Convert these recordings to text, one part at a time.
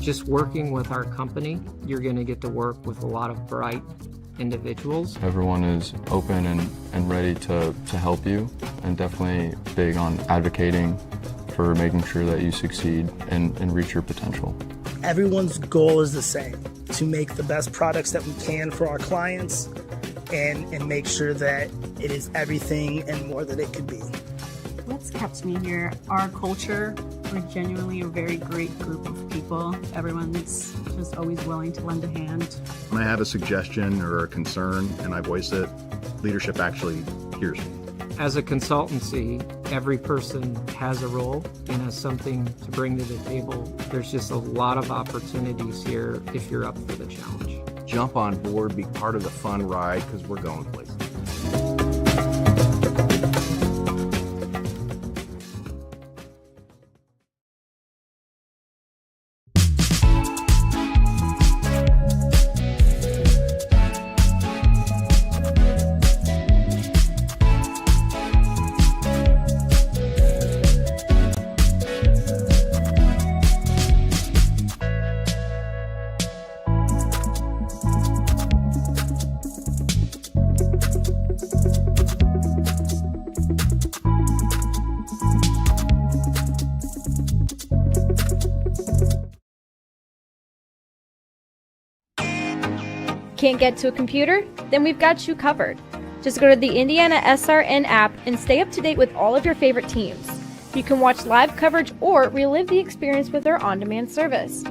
just working with our company, you're going to get to work with a lot of bright individuals. Everyone is open and ready to help you, and definitely big on advocating for making sure that you succeed and reach your potential. Everyone's goal is the same, to make the best products that we can for our clients and make sure that it is everything and more that it could be. What's kept me here? Our culture. We're genuinely a very great group of people. Everyone's just always willing to lend a hand. When I have a suggestion or a concern and I voice it, leadership actually hears me. As a consultancy, every person has a role and has something to bring to the table. There's just a lot of opportunities here if you're up for the challenge. Jump on board, be part of the fun ride, because we're going places. Can't get to a computer? Then we've got you covered. Just go to the IndianaSRN app and stay up to date with all of your favorite teams. You can watch live coverage or relive the experience with our on-demand service.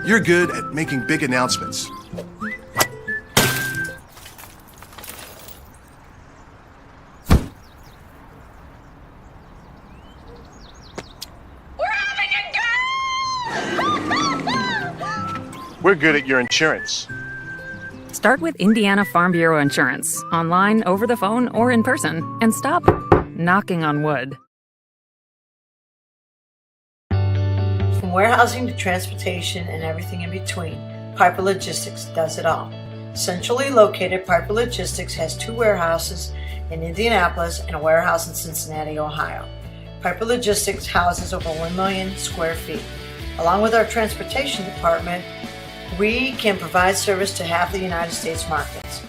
You're good at making big announcements. We're good at your insurance. Start with Indiana Farm Bureau Insurance, online, over the phone, or in person, and stop knocking on wood. From warehousing to transportation and everything in between, Piper Logistics does it all. Centrally located, Piper Logistics has 2 warehouses in Indianapolis and a warehouse in Cincinnati, Ohio. Piper Logistics houses over 1 million square feet. Along with our transportation department, we can provide service to half the United States markets.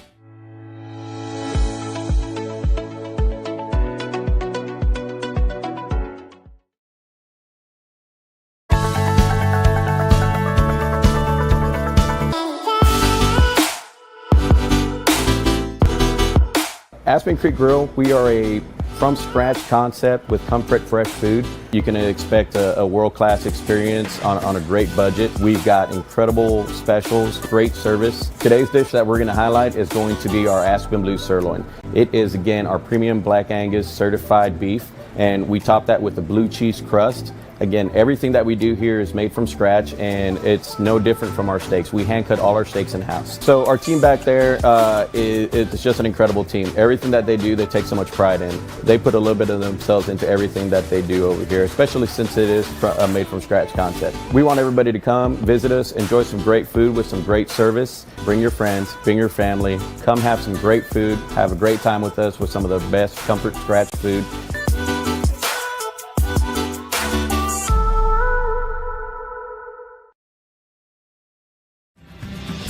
Aspen Creek Grill, we are a from-scratch concept with comfort fresh food. You can expect a world-class experience on a great budget. We've got incredible specials, great service. Today's dish that we're going to highlight is going to be our Aspen Blue Sirloin. It is, again, our premium Black Angus certified beef, and we top that with a blue cheese crust. Again, everything that we do here is made from scratch, and it's no different from our steaks. We hand cut all our steaks in-house. So our team back there, it's just an incredible team. Everything that they do, they take so much pride in. They put a little bit of themselves into everything that they do over here, especially since it is a made from scratch concept. We want everybody to come, visit us, enjoy some great food with some great service. Bring your friends, bring your family, come have some great food, have a great time with us with some of the best comfort scratch food.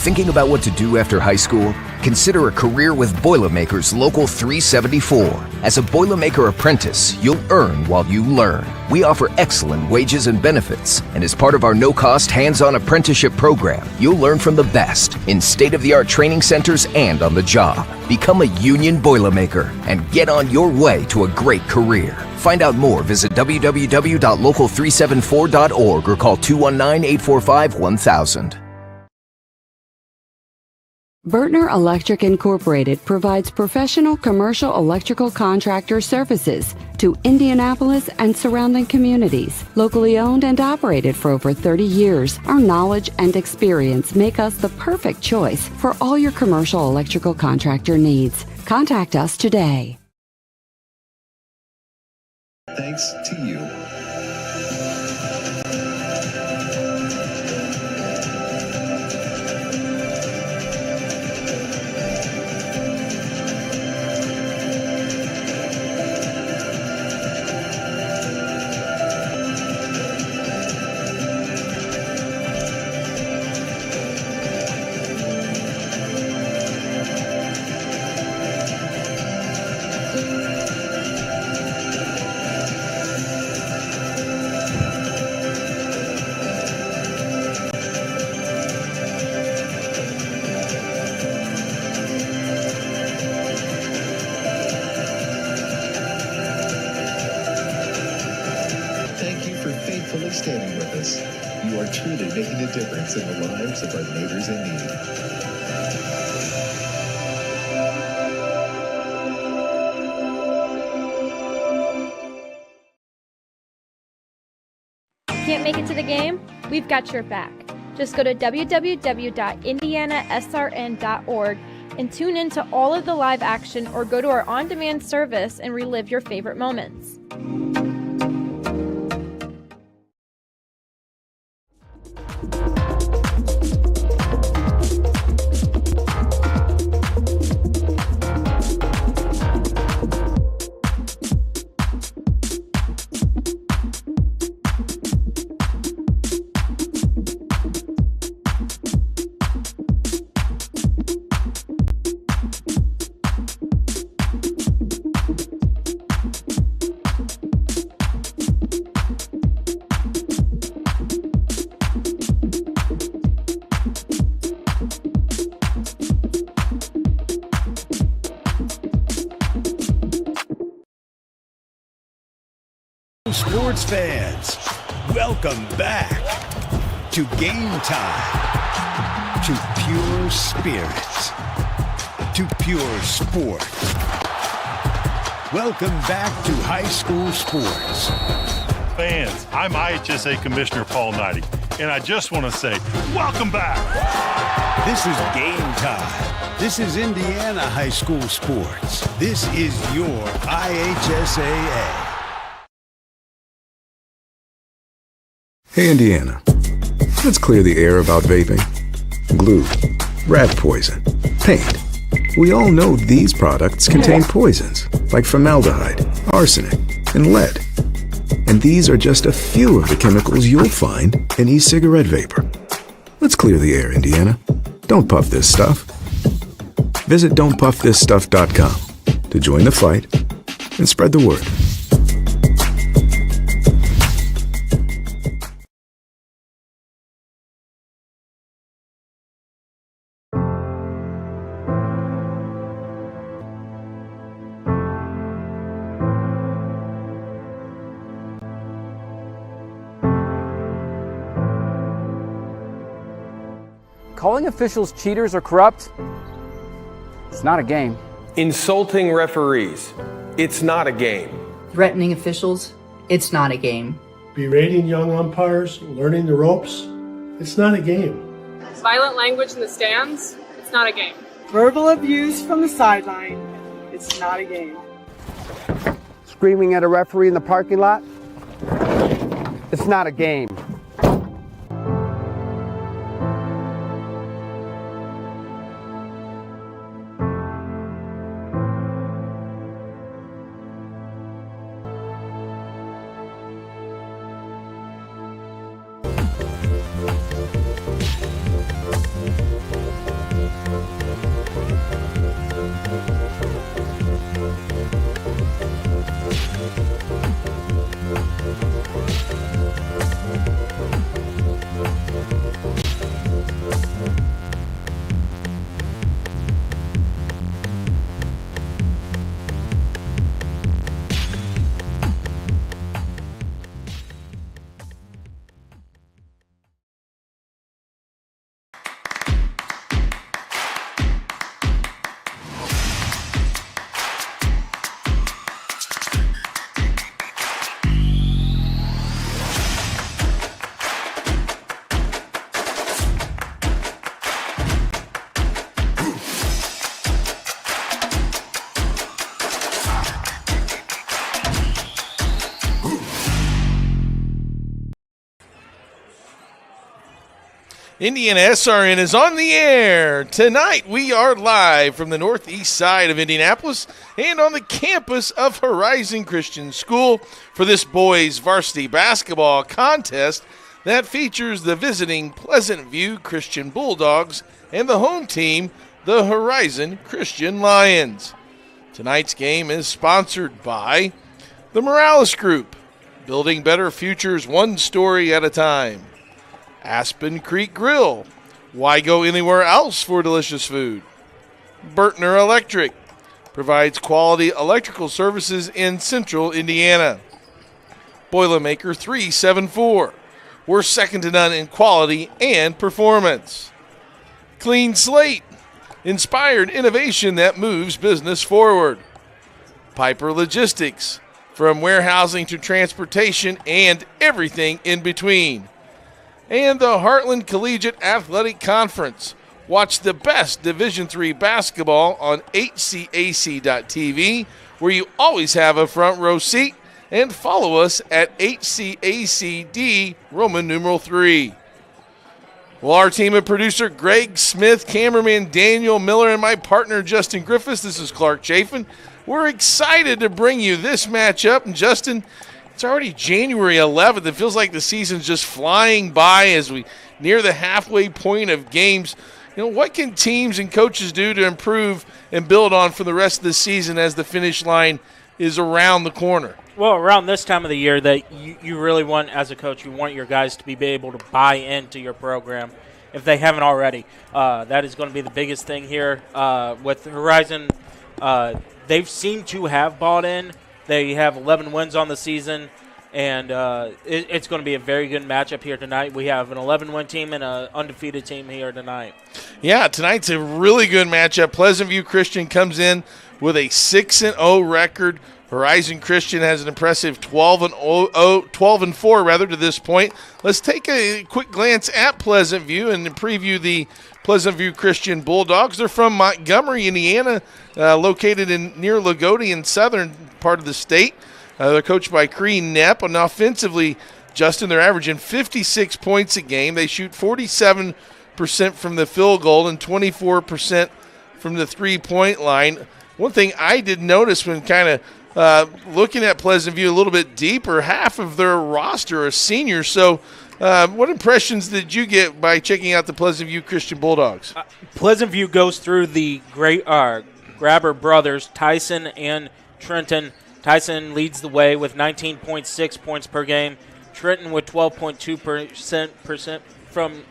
Thinking about what to do after high school? Consider a career with Boilermakers Local 374. As a Boilermaker apprentice, you'll earn while you learn. We offer excellent wages and benefits, and as part of our no-cost hands-on apprenticeship program, you'll learn from the best in state-of-the-art training centers and on the job. Become a union Boilermaker and get on your way to a great career. Find out more, visit www.local374.org or call 219-845-1000. Bertner Electric Incorporated provides professional commercial electrical contractor services to Indianapolis and surrounding communities. Locally owned and operated for over 30 years, our knowledge and experience make us the perfect choice for all your commercial electrical contractor needs. Contact us today. Thanks to you. 5 difference in the lives of our neighbors in need. Can't make it to the game? We've got your back. Just go to www.IndianaSRN.org and tune in to all of the live action, or go to our on-demand service and relive your favorite moments. Sports fans, welcome back to Game Time, to pure spirits, to pure sport. Welcome back to high school sports. Fans, I'm IHSAA Commissioner Paul Knighty, and I just want to say, welcome back. This is Game Time. This is Indiana high school sports. This is your IHSAA. Hey, Indiana, let's clear the air about vaping. Glue, rat poison, paint. We all know these products contain poisons like formaldehyde, arsenic, and lead. And these are just a few of the chemicals you'll find in e-cigarette vapor. Let's clear the air, Indiana. Don't puff this stuff. Visit don'tpuffthisstuff.com to join the fight and spread the word. Calling officials cheaters or corrupt, it's not a game. Insulting referees, it's not a game. Threatening officials, it's not a game. Berating young umpires, learning the ropes, it's not a game. Violent language in the stands, it's not a game. Verbal abuse from the sideline, it's not a game. Screaming at a referee in the parking lot, it's not a game. IndianaSRN is on the air. Tonight we are live from the northeast side of Indianapolis and on the campus of Horizon Christian School for this boys varsity basketball contest that features the visiting Pleasant View Christian Bulldogs and the home team, the Horizon Christian Lions. Tonight's game is sponsored by the Morales Group, building better futures one story at a time. Aspen Creek Grill. Why go anywhere else for delicious food? Bertner Electric provides quality electrical services in central Indiana. Boilermaker 374. we're second to none in quality and performance. Clean slate, inspired innovation that moves business forward. Piper Logistics, from warehousing to transportation and everything in between. And the Heartland Collegiate Athletic Conference. Watch the best Division III basketball on HCAC.tv, where you always have a front row seat, and follow us at HCACD Roman numeral 3. Well, our team of producer Greg Smith, cameraman Daniel Miller, and my partner Justin Griffiths, this is Clark Chafin. We're excited to bring you this matchup. And Justin, it's already January 11th. It feels like the season's just flying by as we near the halfway point of games. What can teams and coaches do to improve and build on for the rest of the season as the finish line is around the corner? Well, around this time of the year that you really want, as a coach, you want your guys to be able to buy into your program if they haven't already. That is going to be the biggest thing here. With Horizon, they've seemed to have bought in. They have 11 wins on the season, and it's going to be a very good matchup here tonight. We have an 11-win team and an undefeated team here tonight. Yeah, tonight's a really good matchup. Pleasant View Christian comes in with a 6-0 record. Horizon Christian has an impressive 12-4 to this point. Let's take a quick glance at Pleasant View and preview the Pleasant View Christian Bulldogs. They're from Montgomery, Indiana, located near Lagodi in southern part of the state. They're coached by Cree Knepp. And offensively, Justin, they're averaging 56 points a game. They shoot 47% from the field goal and 24% from the three-point line. One thing I did notice when kind of looking at Pleasant View a little bit deeper, half of their roster are seniors. So what impressions did you get by checking out the Pleasant View Christian Bulldogs? Pleasant View goes through the great Grabber brothers, Tyson and Trenton. Tyson leads the way with 19.6 points per game. Trenton with 12.2% from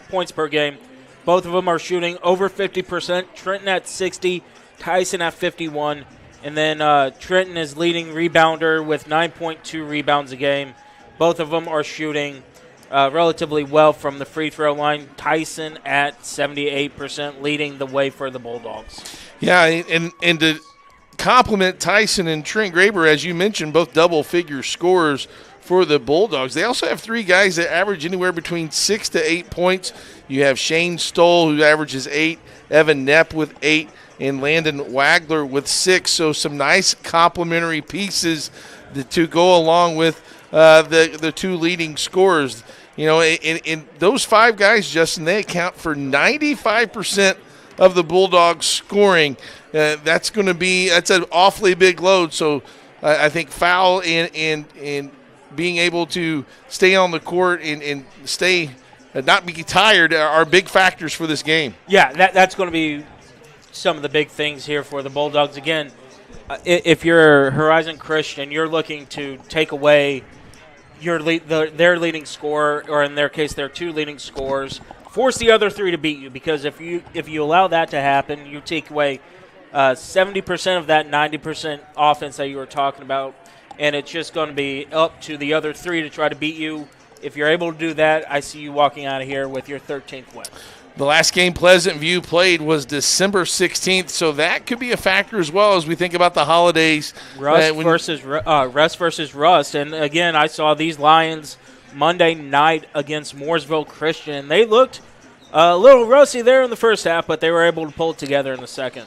points per game. Both of them are shooting over 50%. Trenton at 60, Tyson at 51. And then Trenton is leading rebounder with 9.2 rebounds a game. Both of them are shooting relatively well from the free throw line. Tyson at 78%, leading the way for the Bulldogs. Yeah, and to compliment Tyson and Trent Graber, as you mentioned, both double-figure scorers for the Bulldogs. They also have three guys that average anywhere between 6 to 8 points. You have Shane Stoll, who averages 8, Evan Knepp with 8, and Landon Wagler with 6. So some nice complementary pieces to go along with the two leading scorers. In those five guys, Justin, they account for 95% of the Bulldogs scoring. That's an awfully big load. So I think foul and being able to stay on the court and stay not be tired are big factors for this game. Yeah, that's going to be some of the big things here for the Bulldogs. Again, if you're Horizon Christian, you're looking to take away their leading scorer, or in their case, their two leading scorers, force the other three to beat you, because if you allow that to happen, you take away 70% of that 90% offense that you were talking about, and it's just going to be up to the other three to try to beat you. If you're able to do that, I see you walking out of here with your 13th win. The last game Pleasant View played was December 16th, so that could be a factor as well as we think about the holidays. Rust versus Rust. And, again, I saw these Lions Monday night against Mooresville Christian. They looked a little rusty there in the first half, but they were able to pull it together in the second.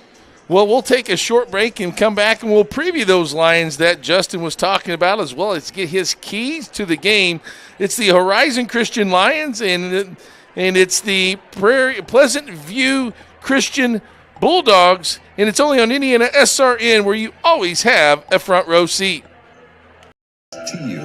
Well, we'll take a short break and come back, and we'll preview those Lions that Justin was talking about as well. Let's get his keys to the game. It's the Horizon Christian Lions, and it's the Pleasant View Christian Bulldogs, and it's only on IndianaSRN, where you always have a front row seat. To you.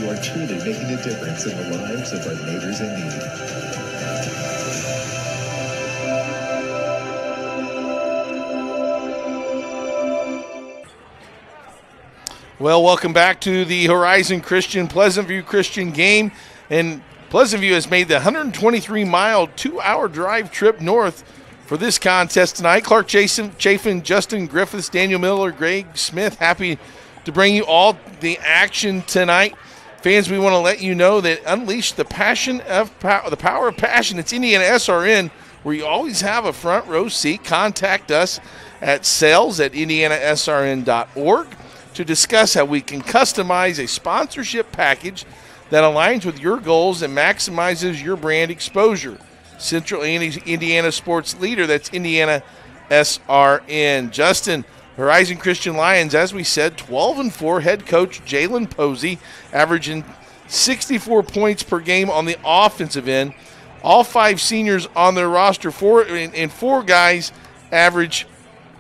are truly making a difference in the lives of our neighbors in need. Well, welcome back to the Horizon Christian Pleasant View Christian game. And Pleasant View has made the 123-mile, 2-hour drive trip north for this contest tonight. Clark Chafin, Justin Griffiths, Daniel Miller, Greg Smith, happy to bring you all the action tonight. Fans, we want to let you know that unleash the passion of the power of passion. It's IndianaSRN, where you always have a front row seat. Contact us at sales@IndianaSRN.org. to discuss how we can customize a sponsorship package that aligns with your goals and maximizes your brand exposure. Central Indiana sports leader, that's IndianaSRN. Justin, Horizon Christian Lions, as we said, 12-4 head coach Jalen Posey, averaging 64 points per game on the offensive end. All 5 seniors on their roster, 4 guys average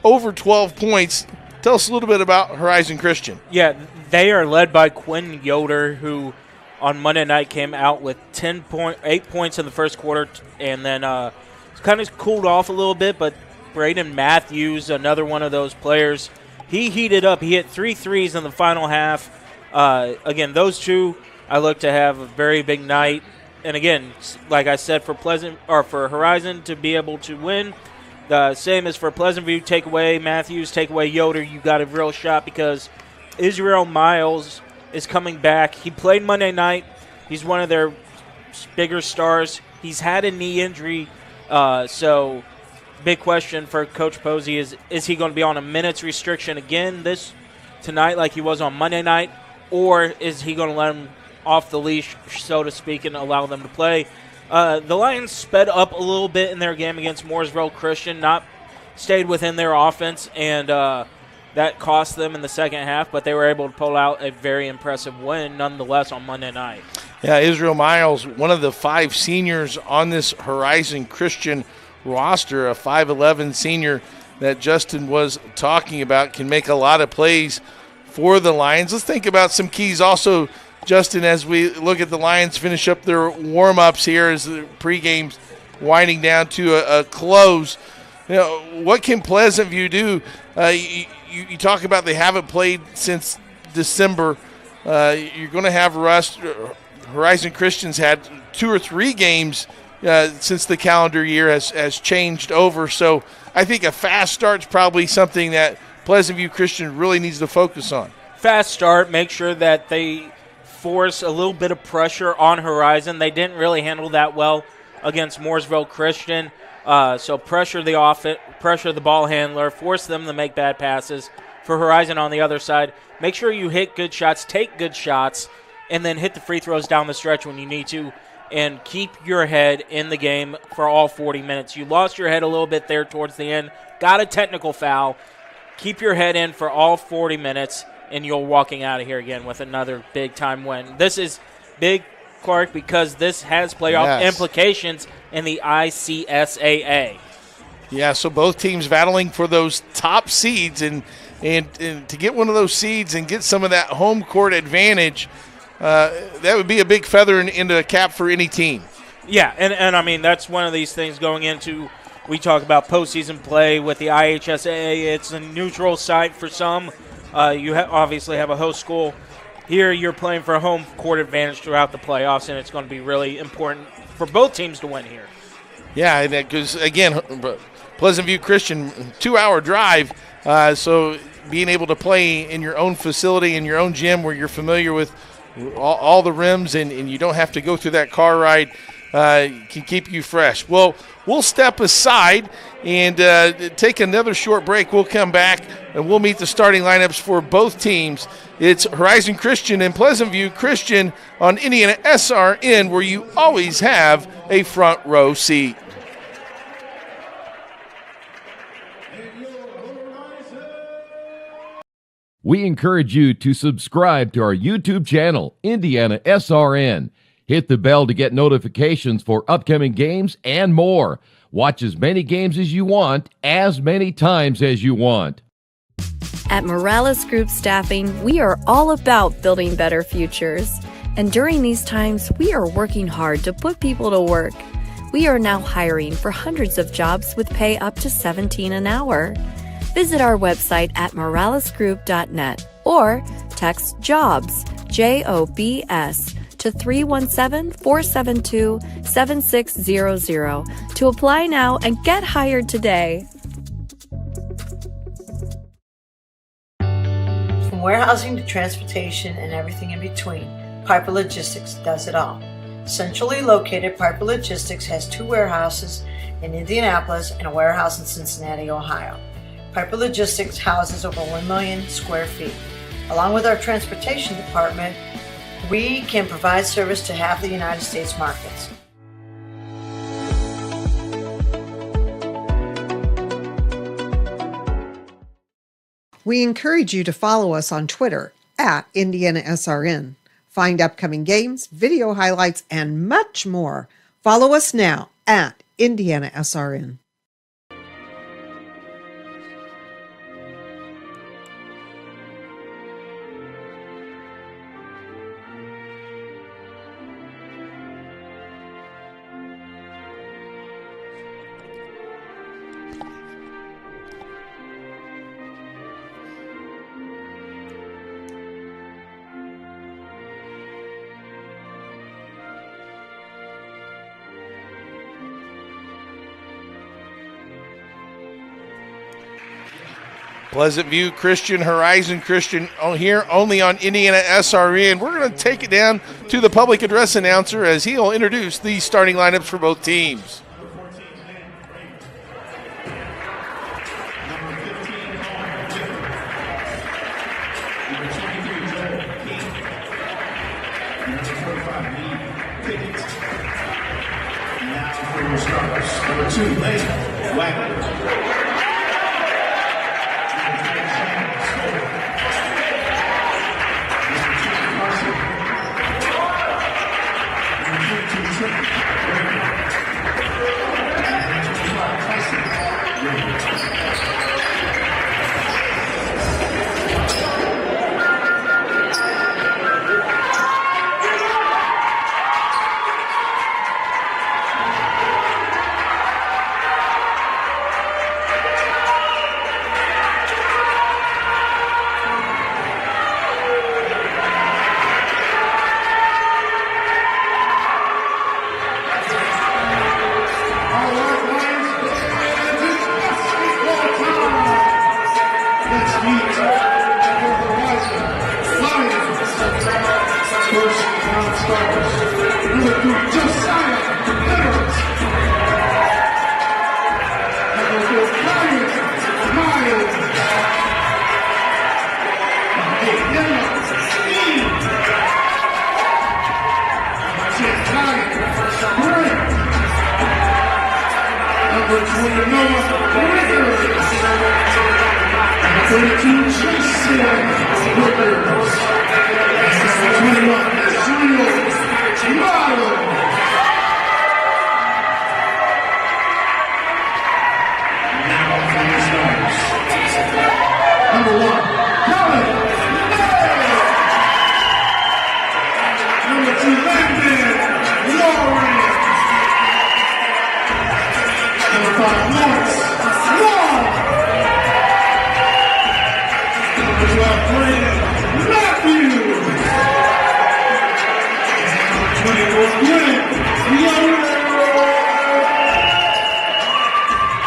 over 12 points. Tell us a little bit about Horizon Christian. Yeah, they are led by Quinn Yoder, who on Monday night came out with 8 points in the first quarter, and then kind of cooled off a little bit. But Braden Matthews, another one of those players, he heated up. He hit 3 threes in the final half. Again, those two I look to have a very big night. And again, like I said, for Horizon to be able to win. The same as for Pleasant View, take away Matthews, take away Yoder, you got a real shot because Israel Miles is coming back. He played Monday night. He's one of their bigger stars. He's had a knee injury, so big question for Coach Posey is he going to be on a minutes restriction again tonight like he was on Monday night, or is he going to let him off the leash, so to speak, and allow them to play? The Lions sped up a little bit in their game against Mooresville Christian, stayed within their offense, and that cost them in the second half, but they were able to pull out a very impressive win nonetheless on Monday night. Yeah, Israel Miles, one of the 5 seniors on this Horizon Christian roster, a 5'11 senior that Justin was talking about, can make a lot of plays for the Lions. Let's think about some keys also, Justin, as we look at the Lions finish up their warm-ups here as the pregame's winding down to a close. You know, what can Pleasant View do? You talk about they haven't played since December. You're going to have rust. Horizon Christian's had 2 or 3 games since the calendar year has changed over. So I think a fast start's probably something that Pleasant View Christian really needs to focus on. Fast start, make sure that they force a little bit of pressure on Horizon. They didn't really handle that well against Mooresville Christian. So pressure the ball handler, force them to make bad passes. For Horizon on the other side, make sure you hit good shots, take good shots, and then hit the free throws down the stretch when you need to, and keep your head in the game for all 40 minutes. You lost your head a little bit there towards the end, got a technical foul. Keep your head in for all 40 minutes, and you're walking out of here again with another big-time win. This is big, Clark, because this has playoff implications in the IHSAA. Yeah, so both teams battling for those top seeds, and to get one of those seeds and get some of that home court advantage, that would be a big feather into the cap for any team. Yeah, and I mean, that's one of these things going into, we talk about postseason play with the IHSAA. It's a neutral site for some. You obviously have a host school. Here you're playing for a home court advantage throughout the playoffs, and it's going to be really important for both teams to win here. Yeah, because, again, Pleasant View Christian, 2-hour drive, so being able to play in your own facility, in your own gym where you're familiar with all the rims and you don't have to go through that car ride, can keep you fresh. Well, we'll step aside and take another short break. We'll come back and we'll meet the starting lineups for both teams. It's Horizon Christian and Pleasant View Christian on IndianaSRN, where you always have a front row seat. We encourage you to subscribe to our YouTube channel, IndianaSRN. Hit the bell to get notifications for upcoming games and more. Watch as many games as you want, as many times as you want. At Morales Group Staffing, we are all about building better futures. And during these times, we are working hard to put people to work. We are now hiring for hundreds of jobs with pay up to $17 an hour. Visit our website at moralesgroup.net or text JOBS, JOBS, to 317-472-7600 to apply now and get hired today. From warehousing to transportation and everything in between, Piper Logistics does it all. Centrally located, Piper Logistics has 2 warehouses in Indianapolis and a warehouse in Cincinnati, Ohio. Piper Logistics houses over 1 million square feet. Along with our transportation department, we can provide service to half the United States markets. We encourage you to follow us on Twitter at IndianaSRN. Find upcoming games, video highlights, and much more. Follow us now at IndianaSRN. Pleasant View Christian, Horizon Christian here only on IndianaSRN. We're going to take it down to the public address announcer as he'll introduce the starting lineups for both teams. Number 2, Lane Wagner.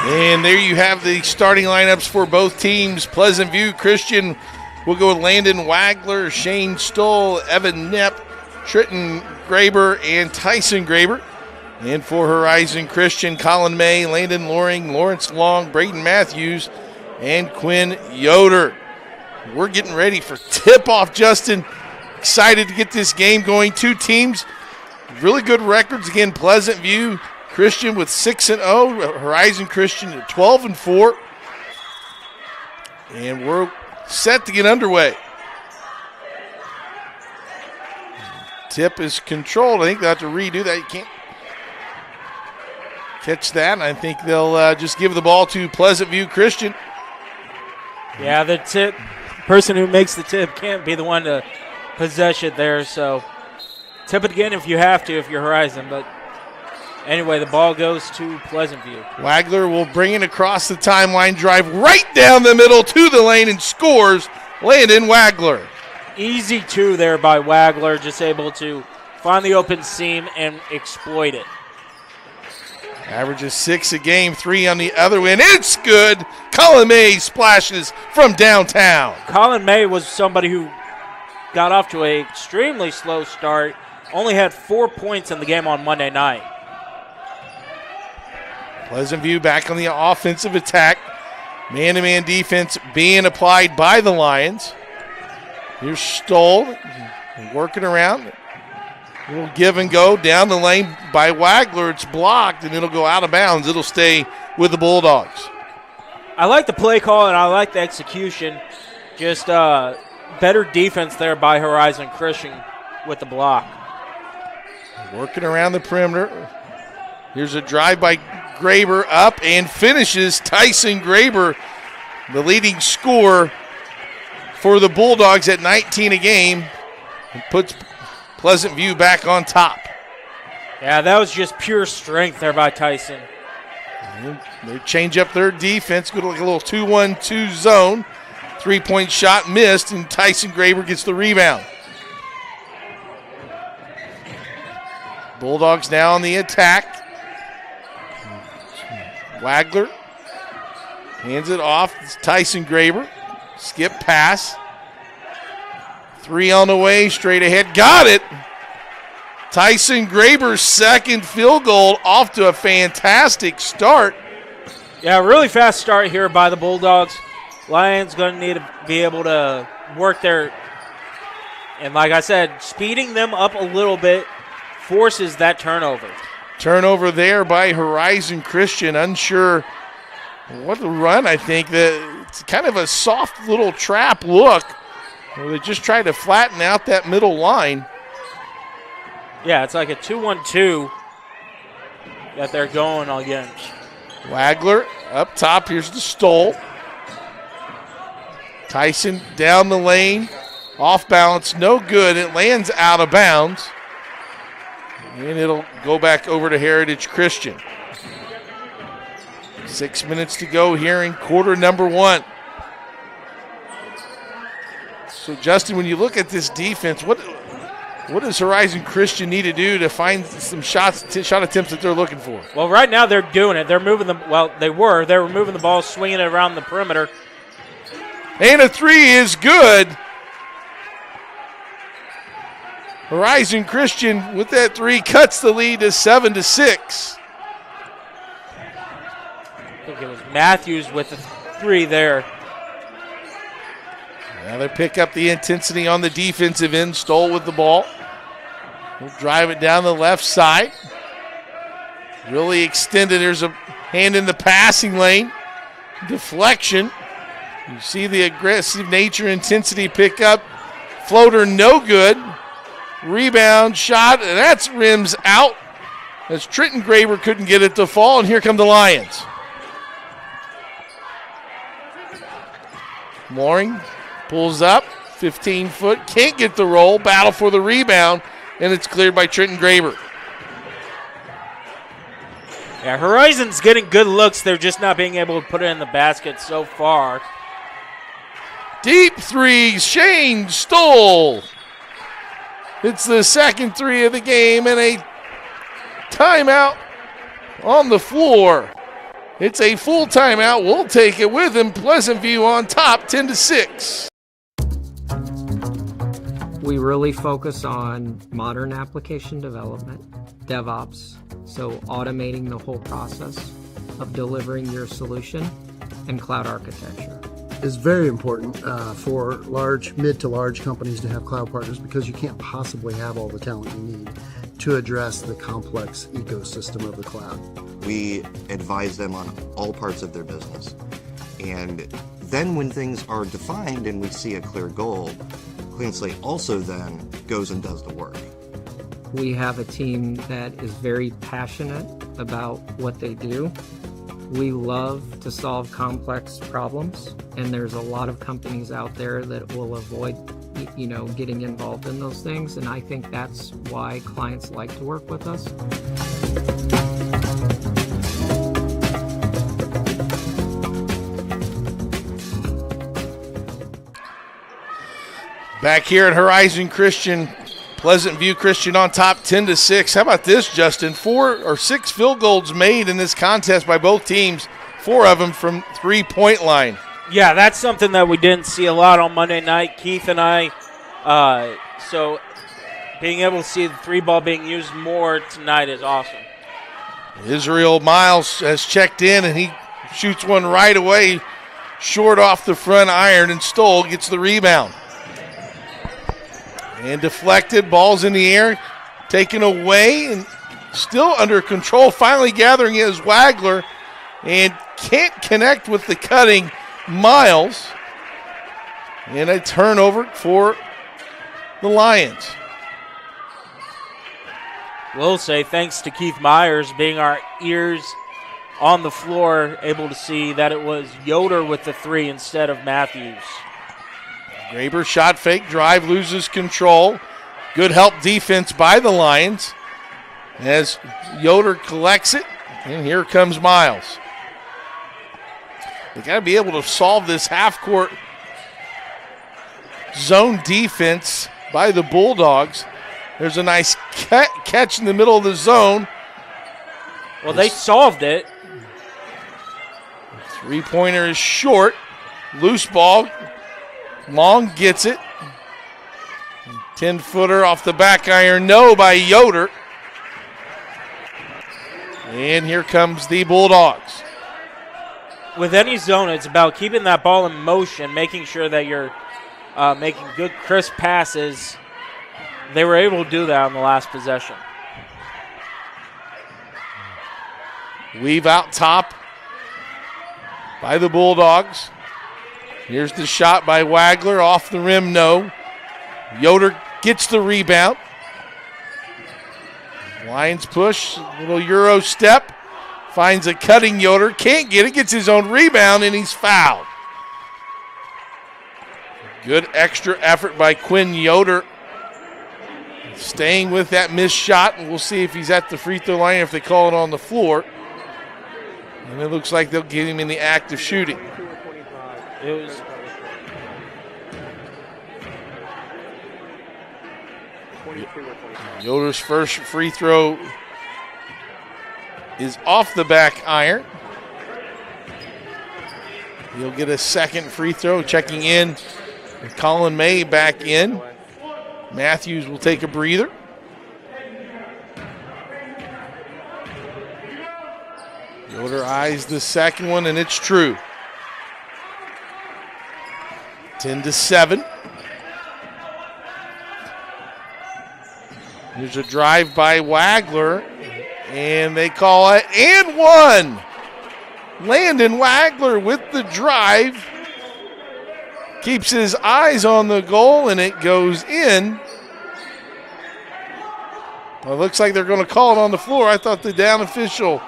And there you have the starting lineups for both teams. Pleasant View Christian will go with Landon Wagler, Shane Stoll, Evan Knepp, Trenton Graber, and Tyson Graber. And for Horizon Christian, Colin May, Landon Loring, Lawrence Long, Braden Matthews, and Quinn Yoder. We're getting ready for tip-off, Justin. Excited to get this game going. 2 teams, really good records. Again, Pleasant View Christian with 6-0, Horizon Christian at 12-4. And we're set to get underway. Tip is controlled. I think they'll have to redo that. You can't catch that. And I think they'll just give the ball to Pleasant View Christian. Yeah, the person who makes the tip can't be the one to possess it there. So Tip it again if you have to, if you're Horizon. But anyway, the ball goes to Pleasant View. Wagler will bring it across the timeline, drive right down the middle to the lane, and scores. Landon Wagler. Easy two there by Wagler, just able to find the open seam and exploit it. Averages 6 a game, 3 on the other end. It's good. Colin May splashes from downtown. Colin May was somebody who got off to an extremely slow start, only had 4 points in the game on Monday night. Pleasant View back on the offensive attack. Man-to-man defense being applied by the Lions. Here's Stoll working around. A little give and go down the lane by Wagler. It's blocked, and it'll go out of bounds. It'll stay with the Bulldogs. I like the play call, and I like the execution. Just better defense there by Horizon Christian with the block. Working around the perimeter. Here's a drive by Graber up and finishes. Tyson Graber, the leading scorer for the Bulldogs at 19 a game, and puts Pleasant View back on top. Yeah, that was just pure strength there by Tyson. They change up their defense, go to like a little 2-1-2 zone. 3-point shot missed, and Tyson Graber gets the rebound. Bulldogs now on the attack. Wagler hands it off. It's Tyson Graber. Skip pass. 3 on the way, straight ahead. Got it. Tyson Graber's second field goal, off to a fantastic start. Yeah, really fast start here by the Bulldogs. Lions going to need to be able to work their, and like I said, speeding them up a little bit forces that turnover. Turnover there by Horizon Christian. Unsure what to run, I think. It's kind of a soft little trap look where they just try to flatten out that middle line. Yeah, it's like a 2-1-2 that they're going against. Wagler up top. Here's the Stoll. Tyson down the lane. Off balance, no good. It lands out of bounds. And it'll go back over to Heritage Christian. 6 minutes to go here in quarter number 1. So, Justin, when you look at this defense, what does Horizon Christian need to do to find some shot attempts that they're looking for? Well, right now they're doing it. They're moving them. Well, they were moving the ball, swinging it around the perimeter. And a 3 is good. Horizon Christian with that 3 cuts the lead to 7-6. I think it was Matthews with the 3 there. Now they pick up the intensity on the defensive end. Stoll with the ball. We'll drive it down the left side. Really extended. There's a hand in the passing lane. Deflection. You see the aggressive nature, intensity pick up. Floater no good. Rebound shot, and that's rims out as Trenton Graber couldn't get it to fall, and here come the Lions. Loring pulls up, 15-foot, can't get the roll, battle for the rebound, and it's cleared by Trenton Graber. Yeah, Horizon's getting good looks. They're just not being able to put it in the basket so far. Deep 3, Shane Stoll. It's the second 3 of the game and a timeout on the floor. It's a full timeout. We'll take it with him. Pleasant View on top, 10-6. We really focus on modern application development, DevOps, so automating the whole process of delivering your solution, and cloud architecture. Is very important for mid to large companies to have cloud partners because you can't possibly have all the talent you need to address the complex ecosystem of the cloud. We advise them on all parts of their business. And then when things are defined and we see a clear goal, Clean Slate also then goes and does the work. We have a team that is very passionate about what they do. We love to solve complex problems, and there's a lot of companies out there that will avoid getting involved in those things. And I think that's why clients like to work with us. Back here at Horizon Christian, Pleasant View Christian on top 10-6. How about this, Justin? 4 or 6 field goals made in this contest by both teams, 4 of them from three-point line. Yeah, that's something that we didn't see a lot on Monday night, Keith and I. So being able to see the 3-ball being used more tonight is awesome. Israel Miles has checked in, and he shoots one right away, short off the front iron, and Stoll gets the rebound. And deflected, ball's in the air, taken away, and still under control. Finally gathering it is Wagler, and can't connect with the cutting Miles. And a turnover for the Lions. We'll say thanks to Keith Myers being our ears on the floor, able to see that it was Yoder with the 3 instead of Matthews. Graber shot fake, drive, loses control. Good help defense by the Lions as Yoder collects it, and here comes Miles. They got to be able to solve this half-court zone defense by the Bulldogs. There's a nice catch in the middle of the zone. Well, they solved it. Three-pointer is short. Loose ball. Long gets it. 10-footer off the back iron. No by Yoder. And here comes the Bulldogs. With any zone, it's about keeping that ball in motion, making sure that you're making good, crisp passes. They were able to do that on the last possession. Weave out top by the Bulldogs. Here's the shot by Wagler, off the rim, no. Yoder gets the rebound. Lions push, little Euro step. Finds a cutting Yoder, can't get it, gets his own rebound, and he's fouled. Good extra effort by Quinn Yoder. Staying with that missed shot, and we'll see if he's at the free throw line, if they call it on the floor. And it looks like they'll get him in the act of shooting. It was Yoder's first free throw is off the back iron. He'll get a second free throw. Checking in, Colin May back in. Matthews will take a breather. Yoder eyes the second one, and it's true. 10-7. Here's a drive by Wagler, and they call it and one. Landon Wagler with the drive. Keeps his eyes on the goal, and it goes in. Well, it looks like they're going to call it on the floor. I thought the down official,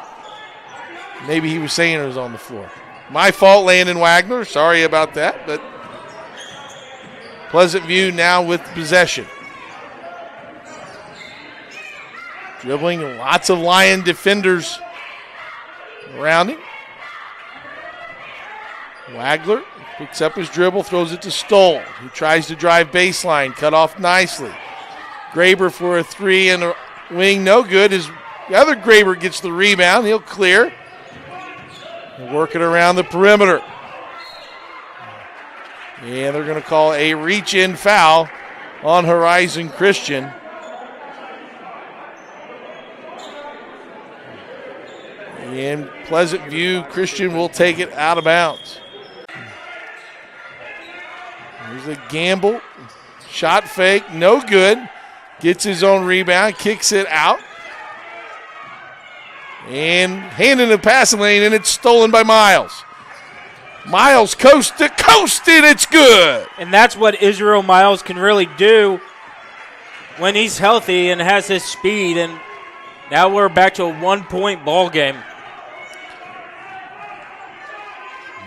maybe he was saying it was on the floor. My fault, Landon Wagner. Sorry about that, but Pleasant View now with possession. Dribbling, lots of Lion defenders around him. Wagler picks up his dribble, throws it to Stoll, who tries to drive baseline, cut off nicely. Graber for a 3 and a wing, no good. The other Graber gets the rebound, he'll clear. Working around the perimeter. And they're going to call a reach-in foul on Horizon Christian. And Pleasant View Christian will take it out of bounds. Here's a gamble. Shot fake, no good. Gets his own rebound, kicks it out. And hand in the passing lane, and it's stolen by Miles. Miles coast to coast, and it's good. And that's what Israel Miles can really do when he's healthy and has his speed. And now we're back to a 1-point ball game.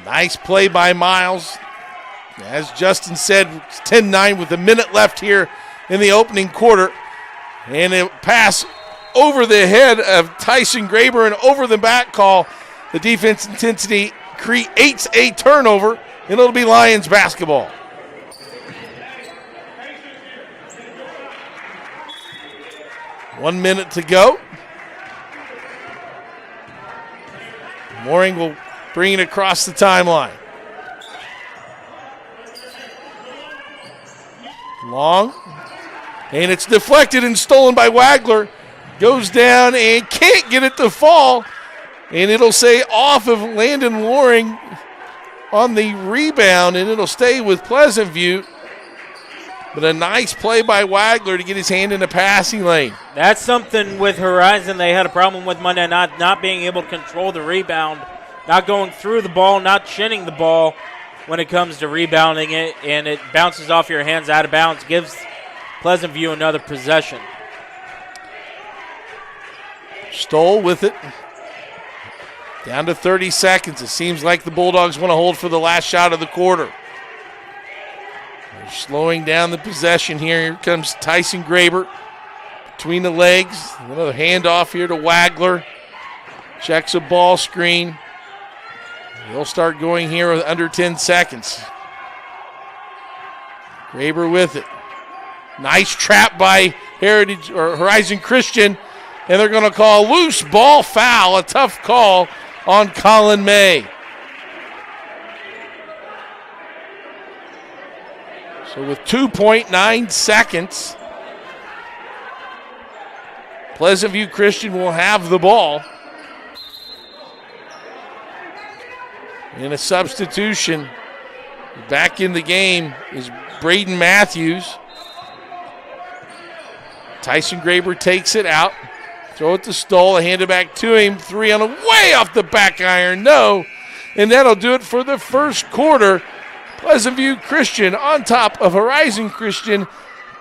Nice play by Miles. As Justin said, it's 10-9 with a minute left here in the opening quarter. And a pass over the head of Tyson Graber and over the back call. The defense intensity creates a turnover, and it'll be Lions basketball. One minute to go. Mooring will bring it across the timeline. Long. And it's deflected and stolen by Wagler. Goes down and can't get it to fall. And it'll say off of Landon Loring on the rebound, and it'll stay with Pleasant View. But a nice play by Wagler to get his hand in the passing lane. That's something with Horizon they had a problem with Monday night, not being able to control the rebound, not going through the ball, not shinning the ball when it comes to rebounding it, and it bounces off your hands out of bounds, gives Pleasant View another possession. Stoll with it. Down to 30 seconds. It seems like the Bulldogs want to hold for the last shot of the quarter. They're slowing down the possession here. Here comes Tyson Graber between the legs. Another handoff here to Wagler. Checks a ball screen. They'll start going here with under 10 seconds. Graber with it. Nice trap by Horizon Christian. And they're going to call loose ball foul. A tough call on Colin May. So with 2.9 seconds, Pleasant View Christian will have the ball. And a substitution back in the game is Braden Matthews. Tyson Graber takes it out. Throw it to Stoll, hand it back to him. Three on the way off the back iron, no. And that'll do it for the first quarter. Pleasant View Christian on top of Horizon Christian,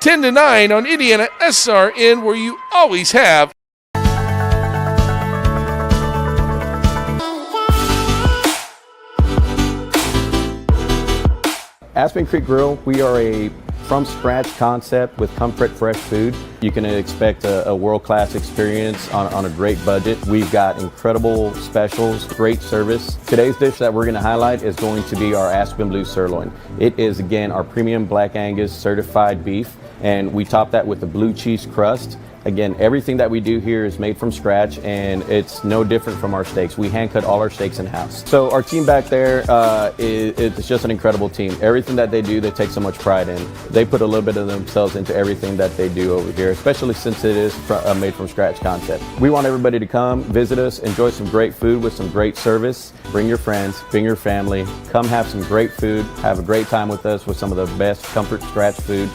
10-9 on Indiana SRN, where you always have. Aspen Creek Grill, we are a from-scratch concept with comfort fresh food. You can expect a world-class experience on a great budget. We've got incredible specials, great service. Today's dish that we're going to highlight is going to be our Aspen Blue Sirloin. It is, again, our premium Black Angus certified beef, and we top that with a blue cheese crust. Again, everything that we do here is made from scratch, and it's no different from our steaks. We hand cut all our steaks in-house. So our team back there, it's just an incredible team. Everything that they do, they take so much pride in. They put a little bit of themselves into everything that they do over here, especially since it is a made from scratch concept. We want everybody to come, visit us, enjoy some great food with some great service. Bring your friends, bring your family, come have some great food, have a great time with us with some of the best comfort scratch food.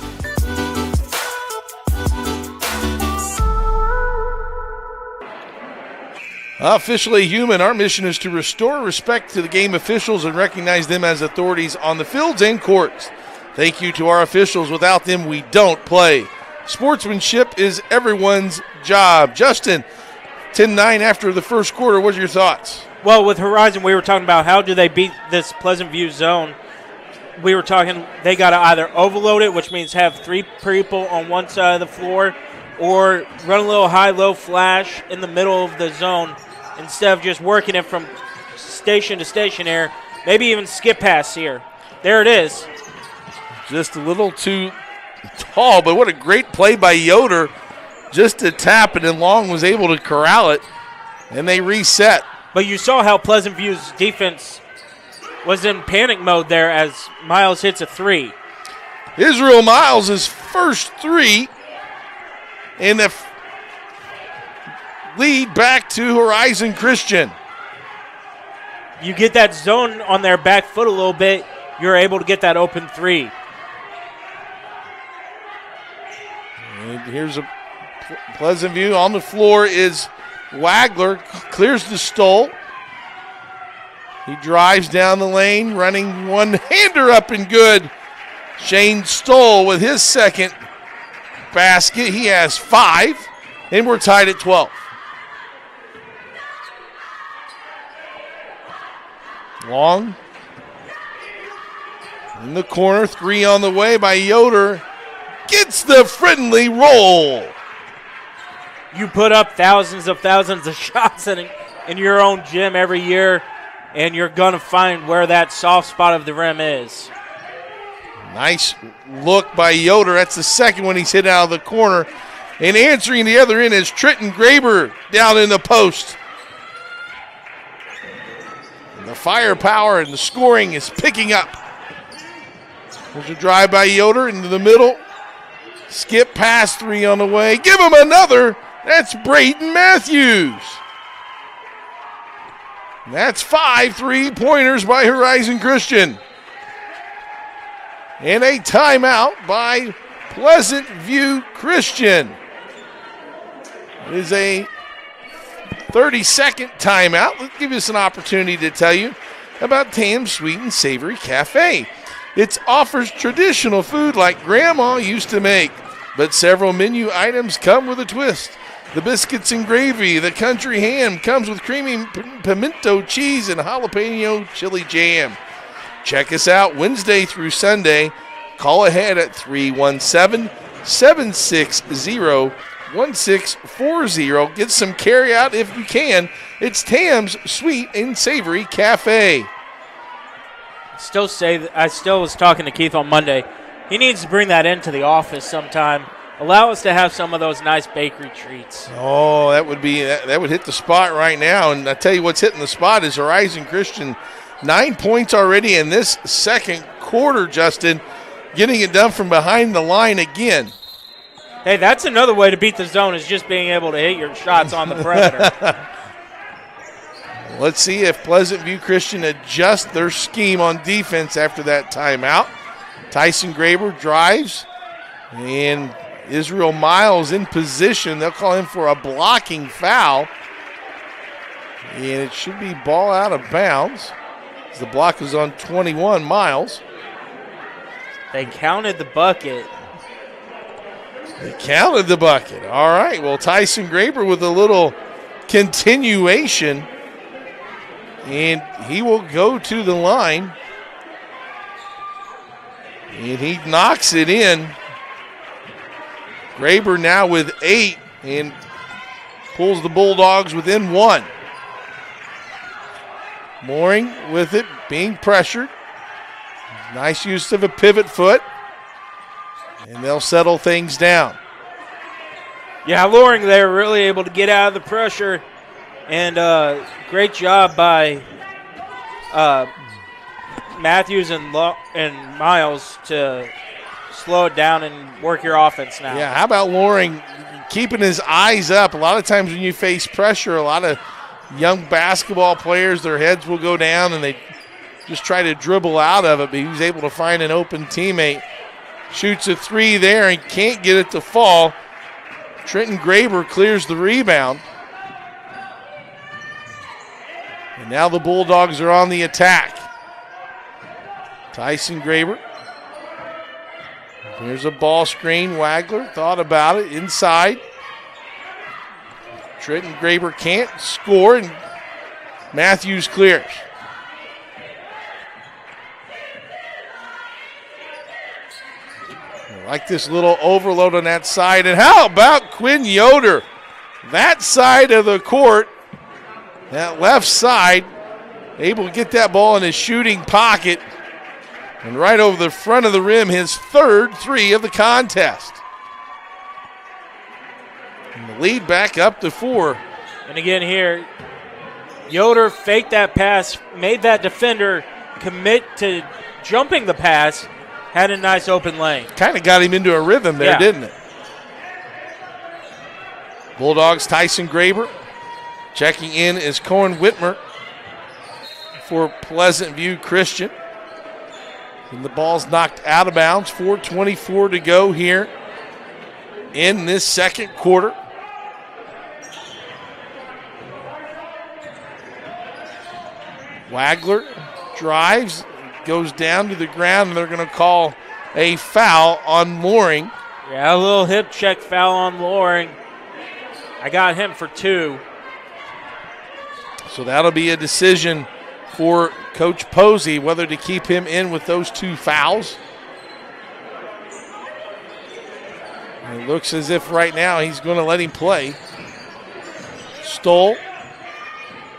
Officially human, our mission is to restore respect to the game officials and recognize them as authorities on the fields and courts. Thank you to our officials. Without them, we don't play. Sportsmanship is everyone's job. Justin, 10-9 after the first quarter. What's your thoughts? Well, with Horizon, we were talking about how do they beat this Pleasant View zone. We were talking they got to either overload it, which means have three people on one side of the floor, or run a little high-low flash in the middle of the zone instead of just working it from station to station here. Maybe even skip pass here. There it is. Just a little too tall, but what a great play by Yoder just to tap it, and Long was able to corral it, and they reset. But you saw how Pleasant View's defense was in panic mode there as Miles hits a three. Israel Miles' first three, and the lead back to Horizon Christian. You get that zone on their back foot a little bit, you're able to get that open three. And here's a Pleasant View. On the floor is Wagler, clears the Stoll. He drives down the lane, running one-hander up and good. Shane Stoll with his second basket. He has 5, and we're tied at 12. Long In the corner, 3 on the way by Yoder. Gets the friendly roll. You put up thousands of shots in your own gym every year, and you're going to find where that soft spot of the rim is. Nice look by Yoder. That's the second one he's hit out of the corner. And answering the other end is Trenton Graber down in the post. And the firepower and the scoring is picking up. There's a drive by Yoder into the middle. Skip pass, 3 on the way. Give him another. That's Braden Matthews. And that's 5 3-pointers by Horizon Christian. And a timeout by Pleasant View Christian. It is a 30-second timeout. Let's give us an opportunity to tell you about Tam's Sweet and Savory Cafe. It offers traditional food like Grandma used to make, but several menu items come with a twist. The biscuits and gravy, the country ham comes with creamy pimento cheese and jalapeno chili jam. Check us out Wednesday through Sunday. Call ahead at 317-760-1640. Get some carry out if you can. It's Tam's Sweet and Savory Cafe. I still was talking to Keith on Monday. He needs to bring that into the office sometime. Allow us to have some of those nice bakery treats. Oh, that would hit the spot right now. And I tell you what's hitting the spot is Horizon Christian. 9 points already in this second quarter, Justin. Getting it done from behind the line again. Hey, that's another way to beat the zone, is just being able to hit your shots on the perimeter. Let's see if Pleasant View Christian adjusts their scheme on defense after that timeout. Tyson Graber drives, and Israel Miles in position. They'll call him for a blocking foul. And it should be ball out of bounds. The block is on 21, Miles. They counted the bucket. They counted the bucket. All right. Well, Tyson Graber with a little continuation. And he will go to the line. And he knocks it in. Graber now with 8 and pulls the Bulldogs within 1. Mooring with it, being pressured. Nice use of a pivot foot. And they'll settle things down. Yeah, Loring there really able to get out of the pressure. And great job by Matthews and Miles to slow it down and work your offense now. Yeah, how about Loring keeping his eyes up? A lot of times when you face pressure, a lot of young basketball players, their heads will go down and they just try to dribble out of it, but he was able to find an open teammate. Shoots a 3 there and can't get it to fall. Trenton Graber clears the rebound. And now the Bulldogs are on the attack. Tyson Graber. Here's a ball screen. Wagler thought about it inside. Trenton Graber can't score, and Matthews clears. I like this little overload on that side. And how about Quinn Yoder? That side of the court, that left side, able to get that ball in his shooting pocket. And right over the front of the rim, his third 3 of the contest. And the lead back up to 4. And again here, Yoder faked that pass, made that defender commit to jumping the pass, had a nice open lane. Kind of got him into a rhythm there, didn't it? Bulldogs, Tyson Graber. Checking in is Cohen Whitmer for Pleasant View Christian. And the ball's knocked out of bounds. 4:24 to go here in this second quarter. Wagler drives, goes down to the ground, and they're going to call a foul on Loring. Yeah, a little hip check foul on Loring. I got him for 2. So that'll be a decision for Coach Posey whether to keep him in with those 2 fouls. It looks as if right now he's going to let him play. Stoll.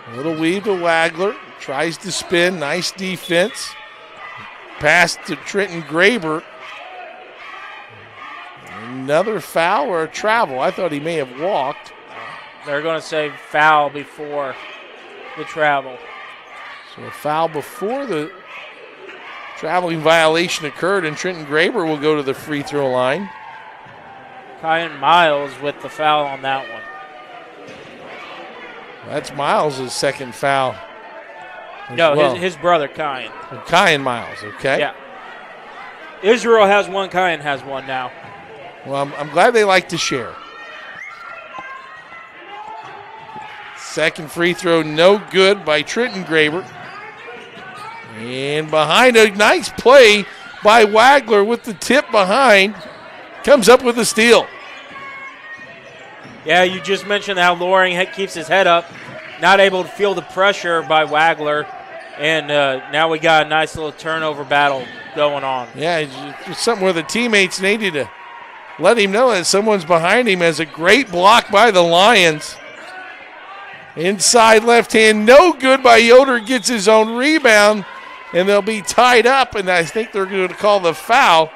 A little weave to Wagler. Tries to spin. Nice defense. Pass to Trenton Graber. Another foul or a travel? I thought he may have walked. They're going to say foul before the travel. So a foul before the traveling violation occurred, and Trenton Graber will go to the free throw line. Kyan Miles with the foul on that one. That's Miles' second foul. No, his brother, Kyan. Kyan Miles, okay. Yeah. Israel has one, Kyan has one now. Well, I'm glad they like to share. Second free throw, no good by Trenton Graber. And behind, a nice play by Wagler with the tip behind. Comes up with a steal. Yeah, you just mentioned how Loring keeps his head up. Not able to feel the pressure by Wagler. And now we got a nice little turnover battle going on. Yeah, it's something where the teammates needed to let him know that someone's behind him. As a great block by the Lions. Inside left hand, no good by Yoder, gets his own rebound, and they'll be tied up, and I think they're going to call the foul.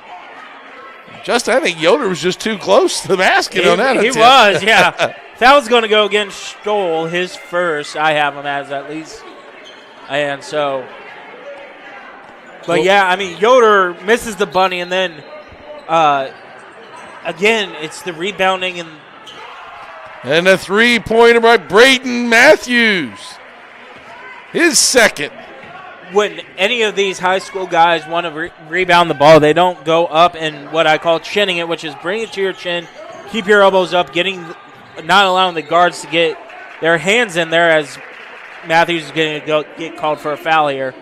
I think Yoder was just too close to the basket on that. He was, yeah. Foul's going to go against Stoll, his first. I have him as at least. And so, but yeah, I mean, Yoder misses the bunny, and then again, it's the rebounding and a three-pointer by Braden Matthews. His second. When any of these high school guys want to rebound the ball, they don't go up and what I call chinning it, which is bring it to your chin, keep your elbows up, not allowing the guards to get their hands in there as Matthews is going to get called for a foul here.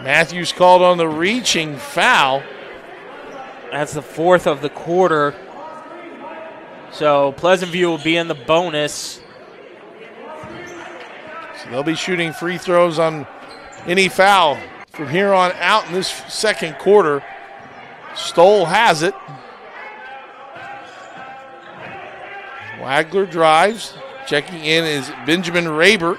Matthews called on the reaching foul. That's the fourth of the quarter. So Pleasant View will be in the bonus. So they'll be shooting free throws on any foul from here on out in this second quarter. Stoll has it. Wagler drives. Checking in is Benjamin Raber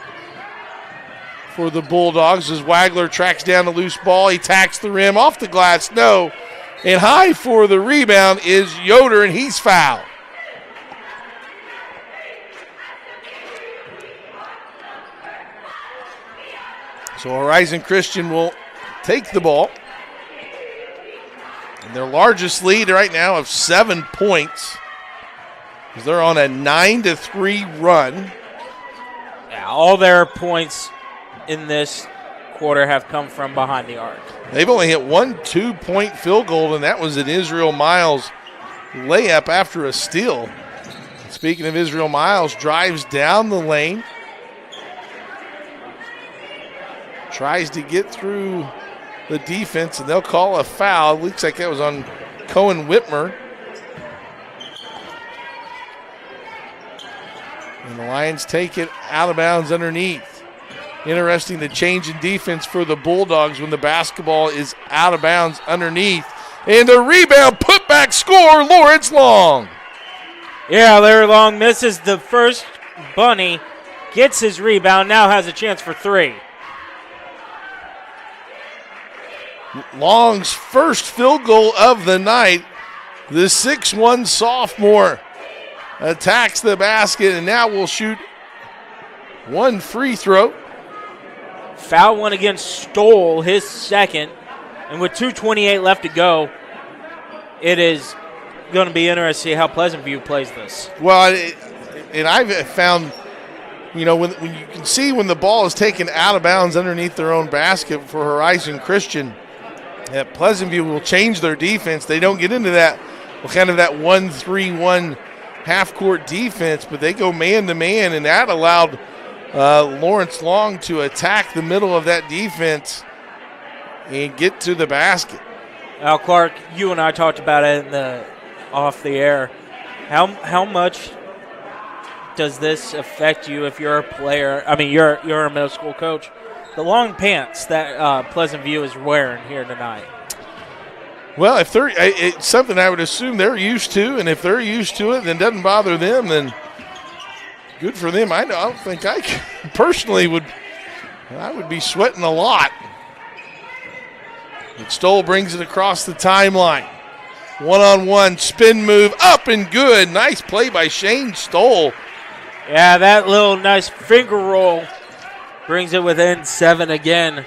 for the Bulldogs as Wagler tracks down the loose ball. He tacks the rim off the glass. No. And high for the rebound is Yoder, and he's fouled. So Horizon Christian will take the ball. And their largest lead right now of 7 points. As they're on a 9-3 run. Yeah, all their points in this quarter have come from behind the arc. They've only hit 1 2-point field goal, and that was an Israel Miles layup after a steal. Speaking of Israel Miles, drives down the lane. Tries to get through the defense, and they'll call a foul. Looks like that was on Cohen Whitmer. And the Lions take it out of bounds underneath. Interesting, the change in defense for the Bulldogs when the basketball is out of bounds underneath. And the rebound, putback score, Lawrence Long. Yeah, Larry Long misses the first bunny, gets his rebound, now has a chance for three. Long's first field goal of the night. The 6'1 sophomore attacks the basket and now will shoot one free throw. Foul one against Stoll, his second. And with 2:28 left to go, it is going to be interesting to see how Pleasant View plays this. Well, and I've found, when you can see when the ball is taken out of bounds underneath their own basket for Horizon Christian, that Pleasant View will change their defense. They don't get into that, kind of that 1-3-1 half-court defense, but they go man-to-man, and that allowed Lawrence Long to attack the middle of that defense and get to the basket. Al Clark, you and I talked about it off the air. How much does this affect you if you're a player? I mean, you're a middle school coach. the long pants that Pleasant View is wearing here tonight. Well, if it's something I would assume they're used to, and if they're used to it and it doesn't bother them, then good for them. I don't think I personally would be sweating a lot. But Stoll brings it across the timeline. One-on-one spin move up and good. Nice play by Shane Stoll. Yeah, that little nice finger roll brings it within 7 again.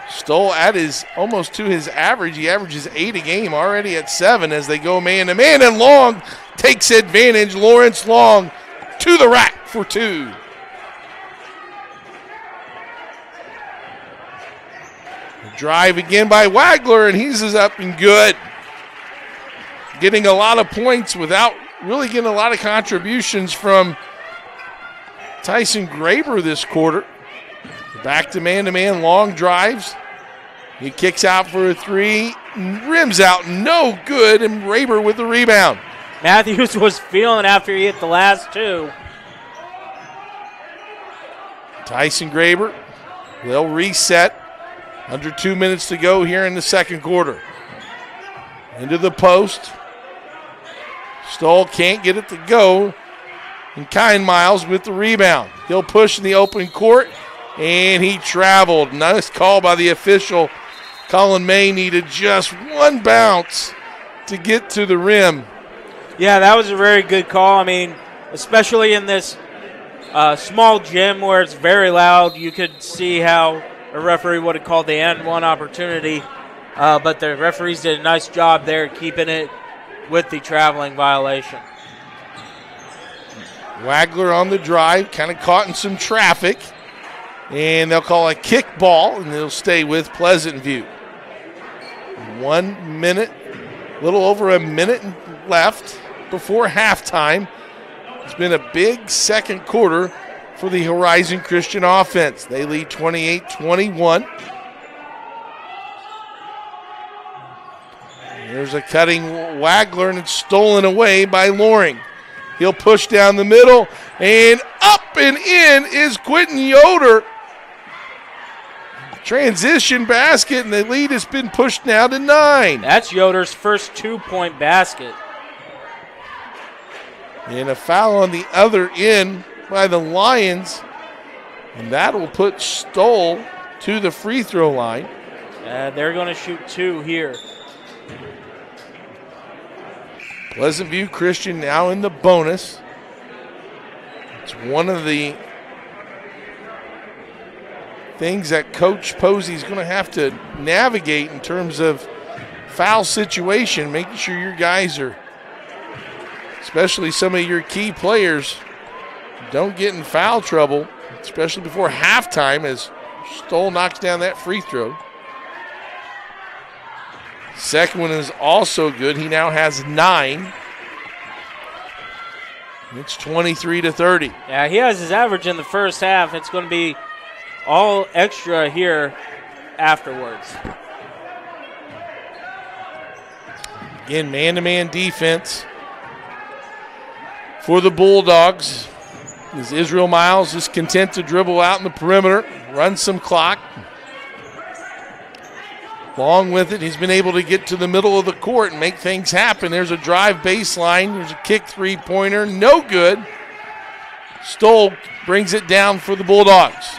Stoll at almost to his average. He averages 8 a game, already at 7 as they go man-to-man, and Long takes advantage. Lawrence Long to the rack for 2. Drive again by Wagler, and he's up and good. Getting a lot of points without really getting a lot of contributions from Tyson Graber this quarter. Back to man-to-man, Long drives. He kicks out for a 3, rims out, no good, and Graber with the rebound. Matthews was feeling after he hit the last 2. Tyson Graber, they'll reset. Under 2 minutes to go here in the second quarter. Into the post. Stoll can't get it to go. And Kyle Miles with the rebound. He'll push in the open court, and he traveled. Nice call by the official. Colin May needed just one bounce to get to the rim. Yeah, that was a very good call. I mean, especially in this small gym where it's very loud, you could see how a referee would have called the N1 opportunity, but the referees did a nice job there keeping it with the traveling violation. Wagler on the drive, kind of caught in some traffic, and they'll call a kick ball, and they'll stay with Pleasant View. 1 minute, a little over a minute left before halftime. It's been a big second quarter for the Horizon Christian offense. They lead 28-21. There's a cutting Wagler, and it's stolen away by Loring. He'll push down the middle, and up and in is Quentin Yoder. Transition basket, and the lead has been pushed now to 9. That's Yoder's first 2-point basket. And a foul on the other end by the Lions, and that will put Stoll to the free throw line. They're going to shoot 2 here. Pleasant View Christian now in the bonus. It's one of the things that Coach Posey's going to have to navigate in terms of foul situation, making sure your guys are, especially some of your key players, don't get in foul trouble, especially before halftime as Stoll knocks down that free throw. Second one is also good. He now has 9. It's 23-30. Yeah, he has his average in the first half. It's going to be all extra here afterwards. Again, man-to-man defense for the Bulldogs. As Israel Miles is content to dribble out in the perimeter, run some clock. Long with it, he's been able to get to the middle of the court and make things happen. There's a drive baseline. There's a kick three-pointer. No good. Stoll brings it down for the Bulldogs.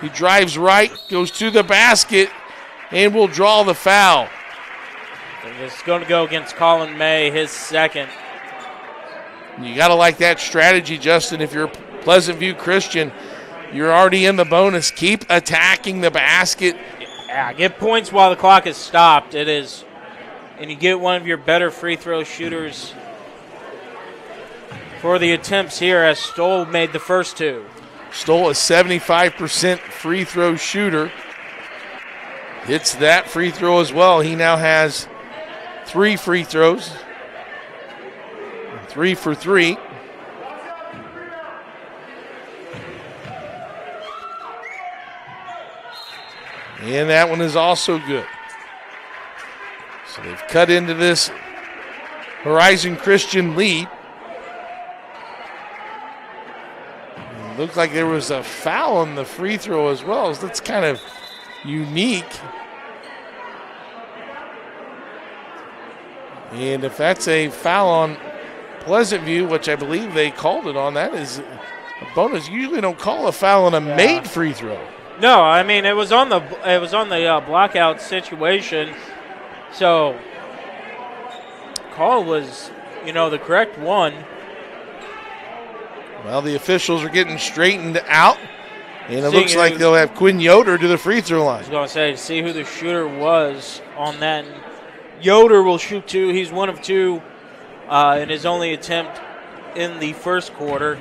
He drives right, goes to the basket, and will draw the foul. It's going to go against Colin May, his second. You got to like that strategy, Justin. If you're Pleasant View Christian, you're already in the bonus. Keep attacking the basket. Yeah, get points while the clock is stopped. It is, and you get one of your better free throw shooters for the attempts here as Stoll made the first 2. Stoll a 75% free throw shooter. Hits that free throw as well. He now has 3 free throws. 3 for 3. And that one is also good. So they've cut into this Horizon Christian lead. Looked like there was a foul on the free throw as well. So that's kind of unique. And if that's a foul on Pleasant View, which I believe they called it on, that is a bonus. You usually don't call a foul on a made free throw. No, I mean it was on the blockout situation. So call was, the correct one. Well, the officials are getting straightened out, and it looks like they'll have Quinn Yoder to the free throw line. I was going to say, see who the shooter was on that. Yoder will shoot 2. He's 1 of 2 in his only attempt in the first quarter.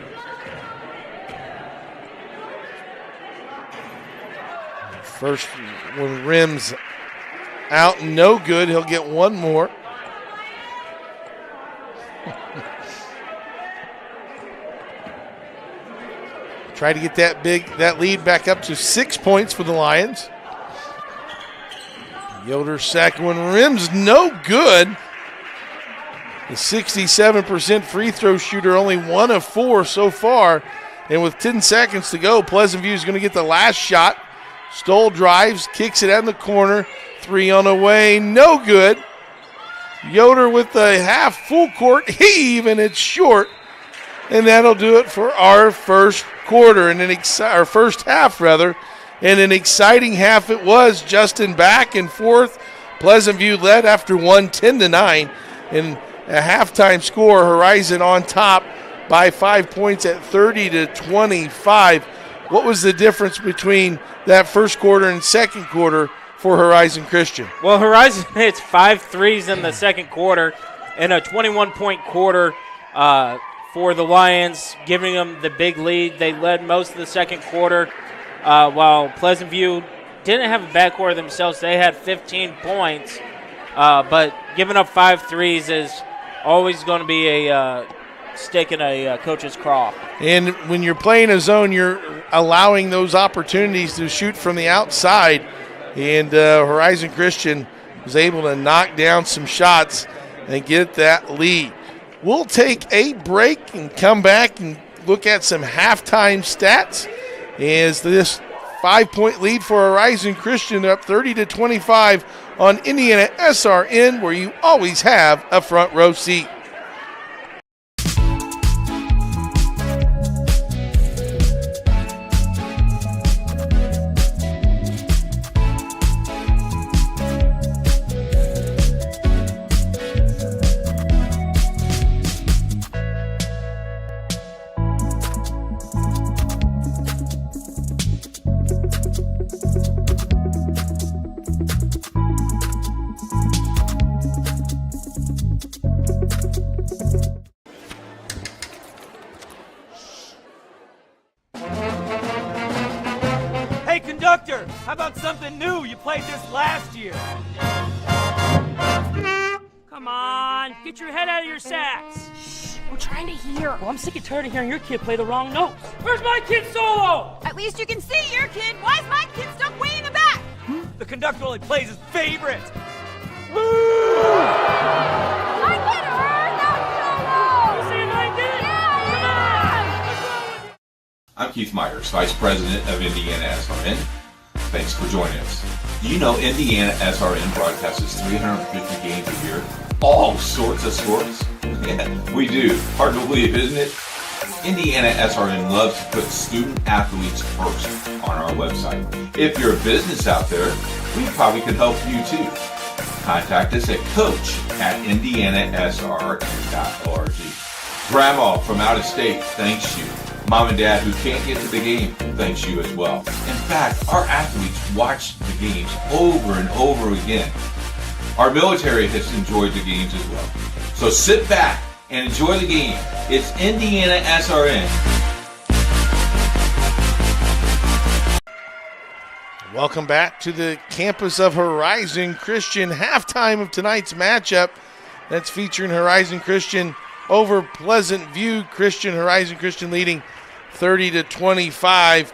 First one rims out, no good. He'll get one more. Try to get that lead back up to 6 points for the Lions. Yoder's second one rims no good. The 67% free throw shooter, only 1 of 4 so far. And with 10 seconds to go, Pleasant View is going to get the last shot. Stoll drives, kicks it out in the corner. 3 on the way, no good. Yoder with the half full court heave, and it's short. And that'll do it for our first quarter, and our first half, rather. And an exciting half it was. Justin back and forth. Pleasant View led after 1, 10-9. And a halftime score, Horizon on top by 5 points at 30-25. What was the difference between that first quarter and second quarter for Horizon Christian? Well, Horizon hits 5 threes in the second quarter and a 21-point quarter for the Lions, giving them the big lead. They led most of the second quarter, while Pleasant View didn't have a backcourt themselves. They had 15 points, but giving up 5 threes is always going to be a stick in a coach's craw. And when you're playing a zone, you're allowing those opportunities to shoot from the outside. And Horizon Christian was able to knock down some shots and get that lead. We'll take a break and come back and look at some halftime stats. As this 5-point lead for Horizon Christian, up 30-25 on IndianaSRN, where you always have a front row seat. How about something new? You played this last year. Come on, get your head out of your sacks. Shh, we're trying to hear. Well, I'm sick and tired of hearing your kid play the wrong notes. Where's my kid solo? At least you can see your kid. Why is my kid stuck way in the back? The conductor only plays his favorite. My kid heard that solo. You see my kid? Yeah. I'm Keith Myers, Vice President of IndianaSRN. Thanks for joining us. Do you know IndianaSRN broadcasts 350 games a year? All sorts of sports? Yeah, we do. Hard to believe, isn't it? IndianaSRN loves to put student athletes first on our website. If you're a business out there, we probably could help you too. Contact us at coach@indianasrn.org. Grandma from out of state thanks you. Mom and Dad who can't get to the game thanks you as well. In fact, our athletes watch the games over and over again. Our military has enjoyed the games as well. So sit back and enjoy the game. It's IndianaSRN. Welcome back to the campus of Horizon Christian. Halftime of tonight's matchup. That's featuring Horizon Christian over Pleasant View Christian. Horizon Christian leading 30-25.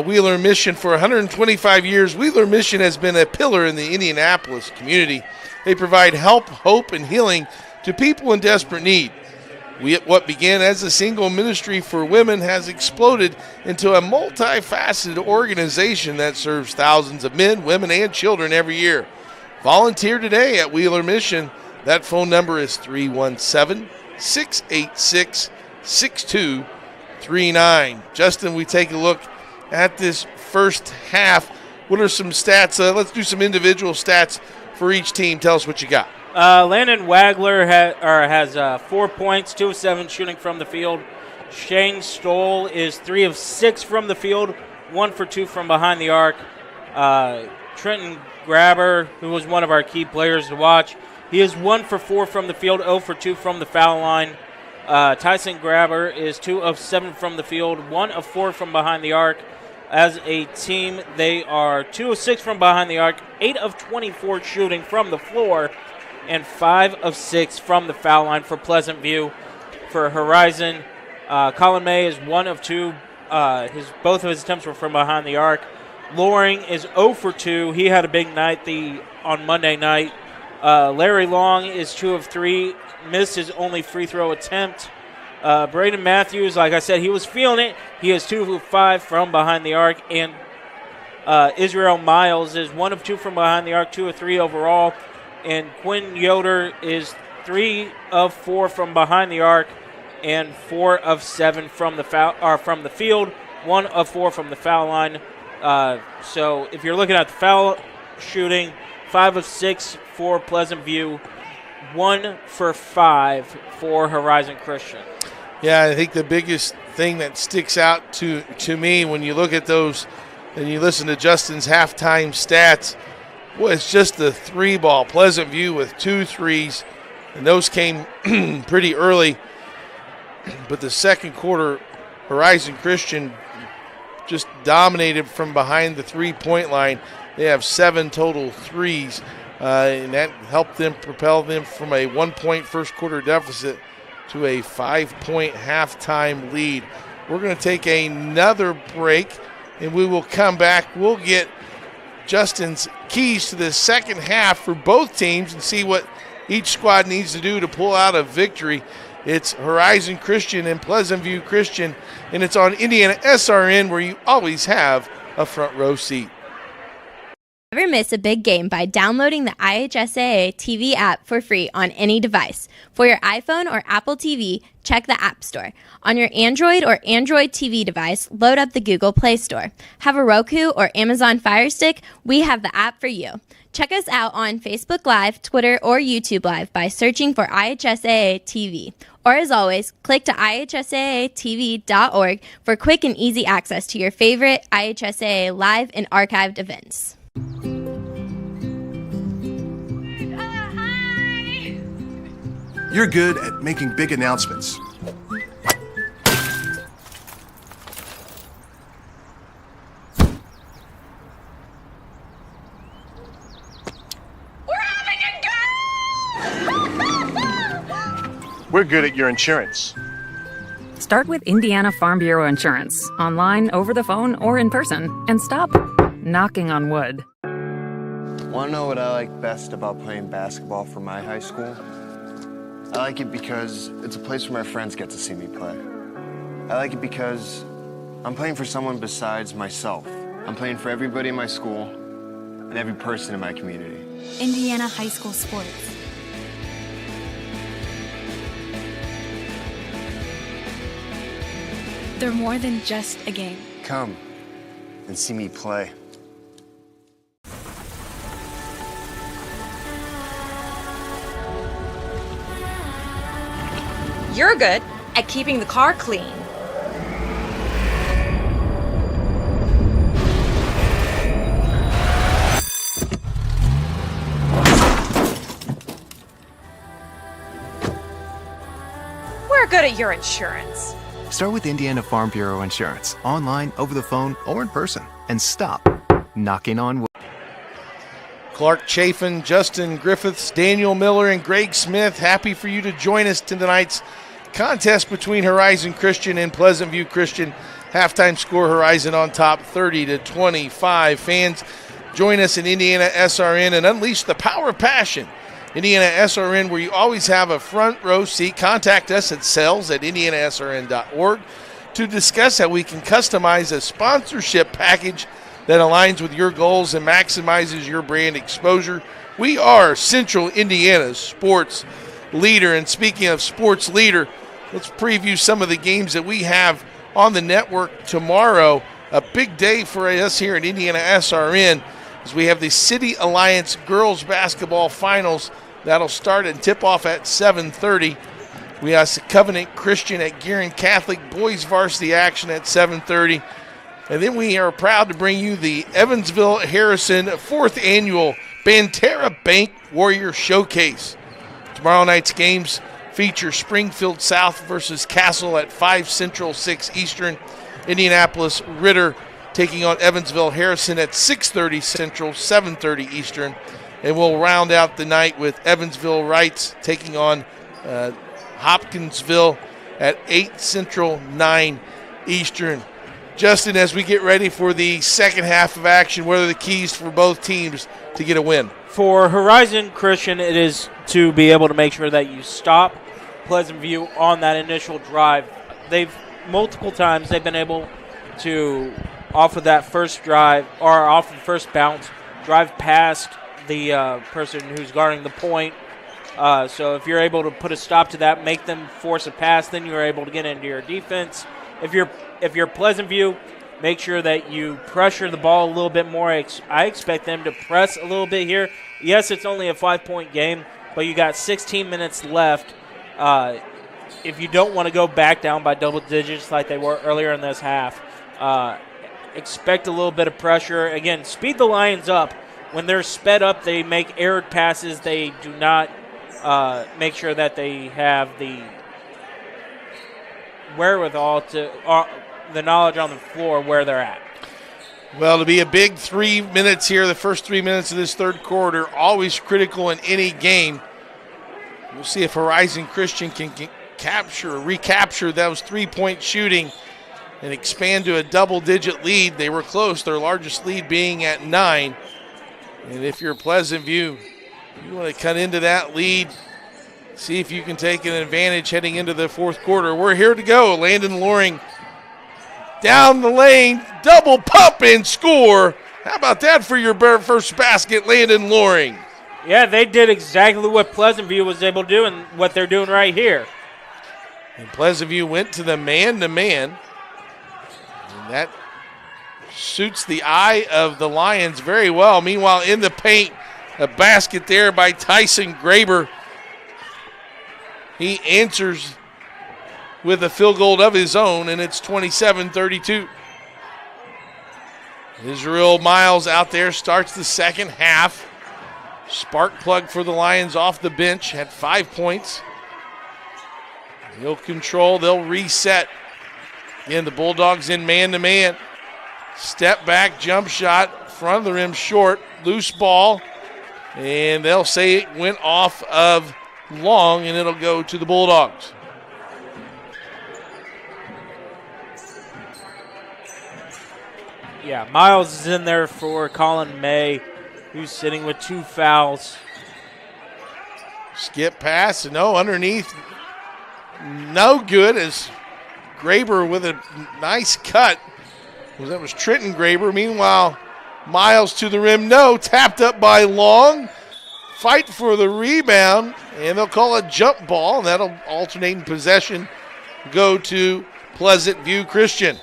Wheeler Mission, for 125 years, Wheeler Mission has been a pillar in the Indianapolis community. They provide help, hope, and healing to people in desperate need. What began as a single ministry for women has exploded into a multifaceted organization that serves thousands of men, women, and children every year. Volunteer today at Wheeler Mission. That phone number is 317-686-6239. Justin, we take a look at this first half. What are some stats? Let's do some individual stats for each team. Tell us what you got. Landon Wagler has 4 points, 2 of 7 shooting from the field. Shane Stoll is 3 of 6 from the field, 1 for 2 from behind the arc. Trenton Grabber, who was one of our key players to watch, he is 1 for 4 from the field, 0 for 2 from the foul line. Tyson Grabber is 2 of 7 from the field, 1 of 4 from behind the arc. As a team, they are 2 of 6 from behind the arc, 8 of 24 shooting from the floor, and 5 of 6 from the foul line for Pleasant View. For Horizon, Colin May is 1 of 2. Both of his attempts were from behind the arc. Loring is 0 for 2. He had a big night on Monday night. Larry Long is 2 of 3. Missed his only free throw attempt. Braden Matthews, like I said, he was feeling it. He is 2 of 5 from behind the arc. And Israel Miles is 1 of 2 from behind the arc, 2 of 3 overall. And Quinn Yoder is 3 of 4 from behind the arc and 4 of 7 from the field, 1 of 4 from the foul line. So if you're looking at the foul shooting, 5 of 6 for Pleasant View, 1 for 5 for Horizon Christian. Yeah, I think the biggest thing that sticks out to me when you look at those and you listen to Justin's halftime stats, well, it's just the 3-ball. Pleasant View with 2 threes, and those came pretty early. But the second quarter, Horizon Christian just dominated from behind the 3-point line. They have 7 total threes, and that helped them propel them from a 1-point first-quarter deficit to a 5-point halftime lead. We're going to take another break, and we will come back. We'll get Justin's keys to the second half for both teams and see what each squad needs to do to pull out a victory. It's Horizon Christian and Pleasant View Christian, and it's on IndianaSRN, where you always have a front row seat. Never miss a big game by downloading the IHSAA TV app for free on any device. For your iPhone or Apple TV, check the App Store. On your Android or Android TV device, load up the Google Play Store. Have a Roku or Amazon Fire Stick? We have the app for you. Check us out on Facebook Live, Twitter, or YouTube Live by searching for IHSAA TV. Or as always, click to IHSAATV.org for quick and easy access to your favorite IHSAA live and archived events. You're good at making big announcements. We're good at your insurance. Start with Indiana Farm Bureau Insurance, online, over the phone, or in person, and stop knocking on wood. Want to know what I like best about playing basketball for my high school? I like it because it's a place where my friends get to see me play. I like it because I'm playing for someone besides myself. I'm playing for everybody in my school and every person in my community. Indiana High School Sports. They're more than just a game. Come and see me play. You're good at keeping the car clean. We're good at your insurance. Start with Indiana Farm Bureau Insurance, online, over the phone, or in person, and stop knocking on wood. Clark Chafin, Justin Griffiths, Daniel Miller, and Greg Smith, happy for you to join us tonight's contest between Horizon Christian and Pleasant View Christian. Halftime score, Horizon on top 30-25. Fans, join us in IndianaSRN and unleash the power of passion Indiana SRN, where you always have a front row seat. Contact us at sales@indianasrn.org to discuss how we can customize a sponsorship package that aligns with your goals and maximizes your brand exposure. We are Central Indiana's sports leader. And speaking of sports leader, let's preview some of the games that we have on the network tomorrow. A big day for us here at Indiana SRN as we have the City Alliance Girls Basketball Finals. That'll start and tip off at 7:30. We have Covenant Christian at Gearin Catholic boys varsity action at 7:30. And then we are proud to bring you the Evansville Harrison 4th Annual Banterra Bank Warrior Showcase. Tomorrow night's games feature Springfield South versus Castle at 5 Central, 6 Eastern. Indianapolis Ritter taking on Evansville Harrison at 6:30 Central, 7:30 Eastern. And we'll round out the night with Evansville Wrights taking on Hopkinsville at 8 Central, 9 Eastern. Justin, as we get ready for the second half of action, what are the keys for both teams to get a win? For Horizon Christian, it is to be able to make sure that you stop Pleasant View on that initial drive. Multiple times they've been able to, off of that first drive, or off the first bounce, drive past the person who's guarding the point. So if you're able to put a stop to that, make them force a pass, then you're able to get into your defense. If you're Pleasant View, make sure that you pressure the ball a little bit more. I expect them to press a little bit here. Yes, it's only a 5-point game, but you got 16 minutes left. If you don't want to go back down by double digits like they were earlier in this half, expect a little bit of pressure. Again, speed the Lions up. When they're sped up, they make errored passes. They do not make sure that they have the wherewithal to the knowledge on the floor where they're at. Well, to be a big 3 minutes here, the first 3 minutes of this third quarter, always critical in any game. We'll see if Horizon Christian can recapture those 3-point shooting and expand to a double-digit lead. They were close, their largest lead being at 9. And if you're Pleasant View, you want to cut into that lead, see if you can take an advantage heading into the fourth quarter. We're here to go. Landon Loring down the lane, double pump and score. How about that for your first basket, Landon Loring? Yeah, they did exactly what Pleasant View was able to do and what they're doing right here. And Pleasant View went to the man-to-man. And that suits the eye of the Lions very well. Meanwhile, in the paint, a basket there by Tyson Graber. He answers with a field goal of his own, and it's 27-32. Israel Miles out there starts the second half. Spark plug for the Lions off the bench, had 5 points. He'll control, they'll reset. Again, the Bulldogs in man-to-man. Step back, jump shot, front of the rim short, loose ball. And they'll say it went off of Long, and it'll go to the Bulldogs. Yeah, Miles is in there for Colin May, who's sitting with 2 fouls. Skip pass, no, underneath. No good as Graber with a nice cut. That was Trenton Graber. Meanwhile, Miles to the rim, no, tapped up by Long. Fight for the rebound, and they'll call a jump ball, and that'll alternate in possession, go to Pleasant View Christian.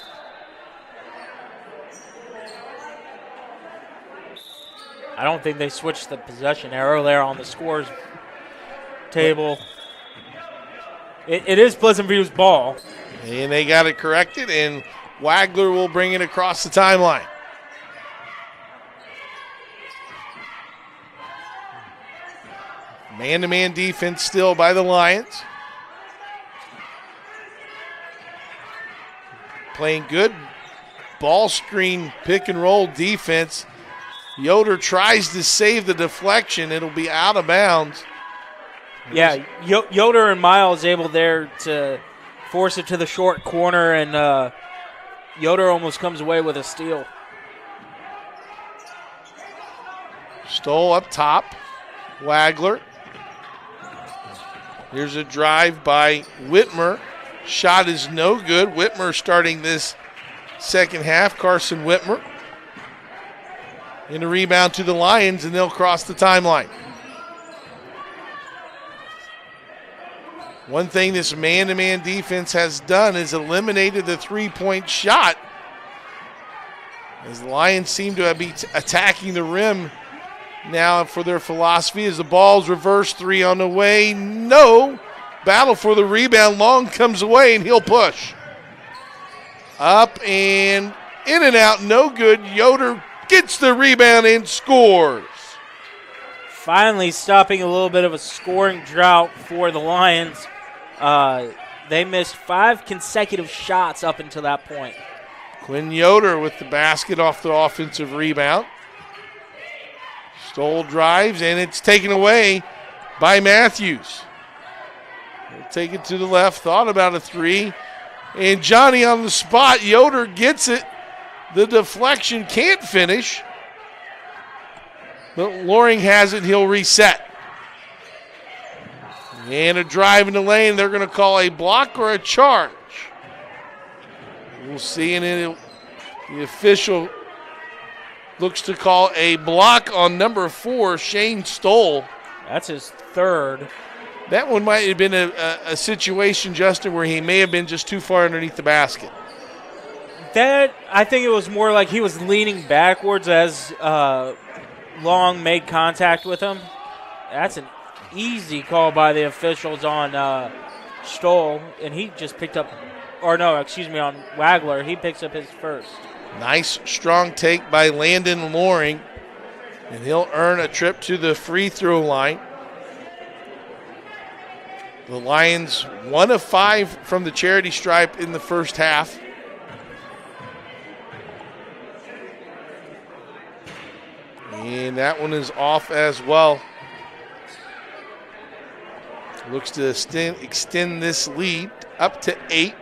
I don't think they switched the possession arrow there on the scores table. It is Pleasant View's ball. And they got it corrected, and Wagler will bring it across the timeline. Man-to-man defense still by the Lions. Playing good ball screen pick and roll defense. Yoder tries to save the deflection. It'll be out of bounds. Yeah, Yoder and Miles able there to force it to the short corner, and Yoder almost comes away with a steal. Stoll up top. Wagler Here's a drive by Whitmer. Shot is no good. Whitmer starting this second half. Carson Whitmer. In a rebound to the Lions, and they'll cross the timeline. One thing this man-to-man defense has done is eliminated the three-point shot, as the Lions seem to be attacking the rim now for their philosophy. As the ball's reversed, three on the way. No. Battle for the rebound. Long comes away, and he'll push. Up and in and out. No good. Yoder gets the rebound and scores. Finally stopping a little bit of a scoring drought for the Lions. They missed 5 consecutive shots up until that point. Quinn Yoder with the basket off the offensive rebound. Stoll drives, and it's taken away by Matthews. He'll take it to the left, thought about a three. And Johnny on the spot. Yoder gets it. The deflection can't finish. But Loring has it. He'll reset. And a drive in the lane. They're going to call a block or a charge. We'll see. And then the official looks to call a block on number 4, Shane Stoll. That's his third. That one might have been a situation, Justin, where he may have been just too far underneath the basket. That, I think it was more like he was leaning backwards as Long made contact with him. That's an easy call by the officials on Stoll, and he just picked up, or no, excuse me, on Wagler. He picks up his first. Nice, strong take by Landon Loring, and he'll earn a trip to the free throw line. The Lions 1 of 5 from the charity stripe in the first half. And that one is off as well. Looks to extend this lead up to 8.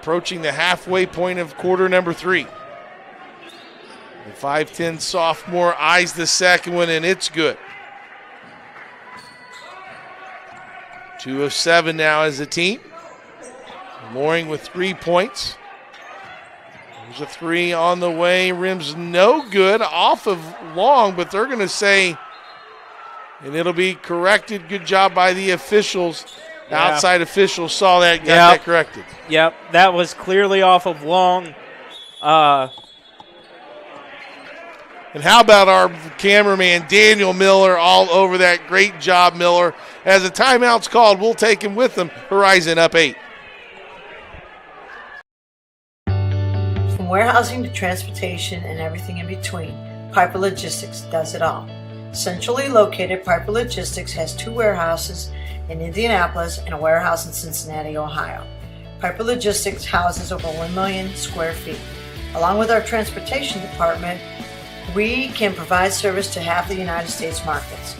Approaching the halfway point of quarter number 3. The 5'10 sophomore eyes the second one, and it's good. 2 of 7 now as a team. Loring with 3 points. There's a three on the way. Rim's no good. Off of Long, but they're going to say, and it'll be corrected. Good job by the officials. Yeah. Outside officials saw that, got that corrected. Yep, that was clearly off of Long. And how about our cameraman, Daniel Miller, all over that. Great job, Miller. As a timeout's called, we'll take him with them. Horizon up 8. From warehousing to transportation and everything in between, Piper Logistics does it all. Centrally located, Piper Logistics has 2 warehouses in Indianapolis and a warehouse in Cincinnati, Ohio. Piper Logistics houses over 1 million square feet. Along with our transportation department, we can provide service to half the United States markets.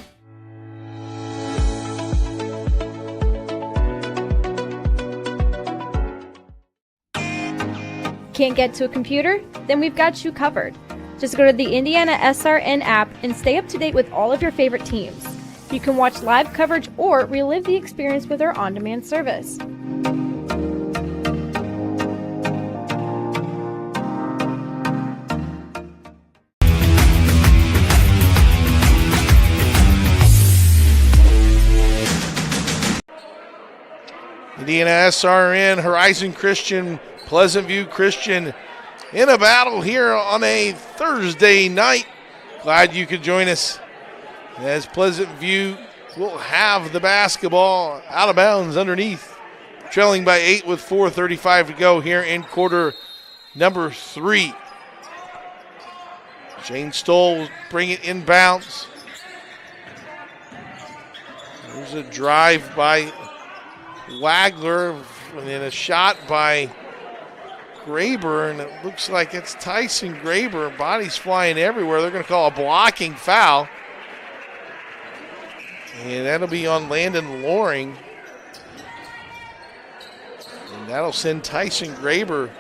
Can't get to a computer? Then we've got you covered. Just go to the IndianaSRN app and stay up to date with all of your favorite teams. You can watch live coverage or relive the experience with our on-demand service. IndianaSRN, Horizon Christian, Pleasant View Christian in a battle here on a Thursday night. Glad you could join us as Pleasant View will have the basketball out of bounds underneath, trailing by 8 with 4:35 to go here in quarter number 3. Shane Stoll will bring it inbounds. There's a drive by Wagler and then a shot by Graber, and it looks like it's Tyson Graber. Body's flying everywhere. They're going to call a blocking foul. And that'll be on Landon Loring. And that'll send Tyson Graber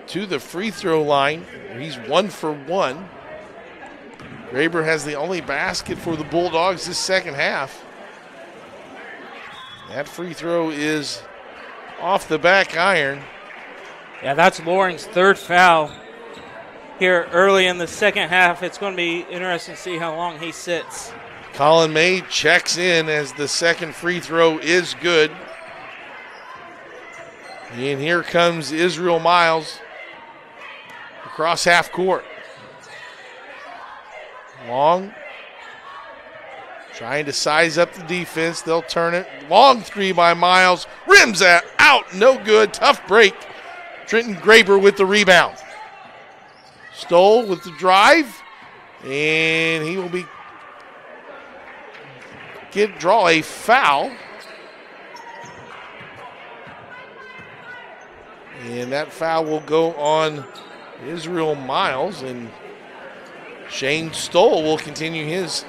to the free throw line. He's 1 for 1. Graber has the only basket for the Bulldogs this second half. That free throw is off the back iron. Yeah, that's Loring's third foul here early in the second half. It's going to be interesting to see how long he sits. Colin May checks in as the second free throw is good. And here comes Israel Miles across half court. Long, trying to size up the defense. They'll turn it. Long three by Miles. Rims that out. No good. Tough break. Trenton Graber with the rebound. Stoll with the drive. And he will draw a foul. And that foul will go on Israel Miles. And Shane Stoll will continue his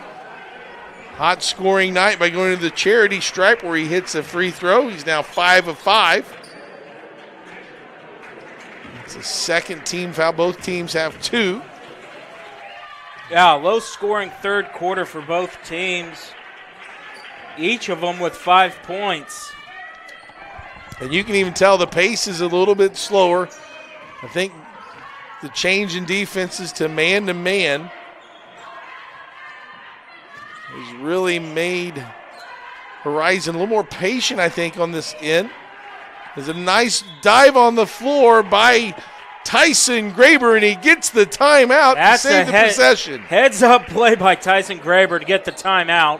hot scoring night by going to the charity stripe where he hits a free throw. He's now 5 of 5. It's a second team foul. Both teams have 2. Yeah, low scoring third quarter for both teams. Each of them with 5 points. And you can even tell the pace is a little bit slower. I think the change in defenses to man has really made Horizon a little more patient, I think, on this end. There's a nice dive on the floor by Tyson Graber, and he gets the timeout to save the possession. Heads-up play by Tyson Graber to get the timeout.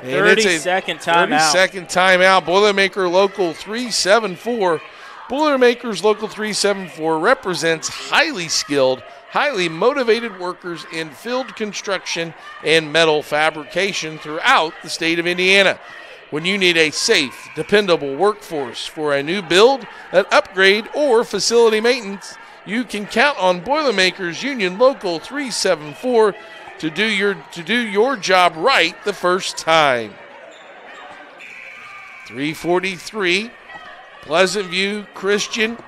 30-second timeout. 30-second timeout. Boilermaker Local 374. Boilermakers Local 374 represents highly skilled, highly motivated workers in field construction and metal fabrication throughout the state of Indiana. When you need a safe, dependable workforce for a new build, an upgrade, or facility maintenance, you can count on Boilermakers Union Local 374 to do your job right the first time. 3:43. Pleasant View Christian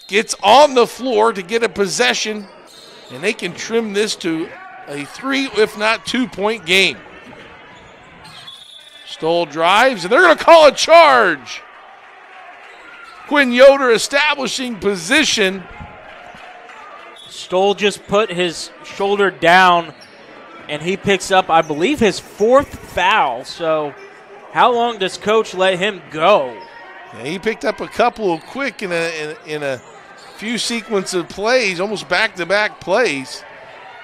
gets on the floor to get a possession, and they can trim this to a 3, if not 2-point game. Stoll drives, and they're going to call a charge. Quinn Yoder establishing position. Stoll just put his shoulder down, and he picks up, I believe, his 4th foul. So how long does Coach let him go? Yeah, he picked up a couple of quick in a few sequence of plays, almost back-to-back plays.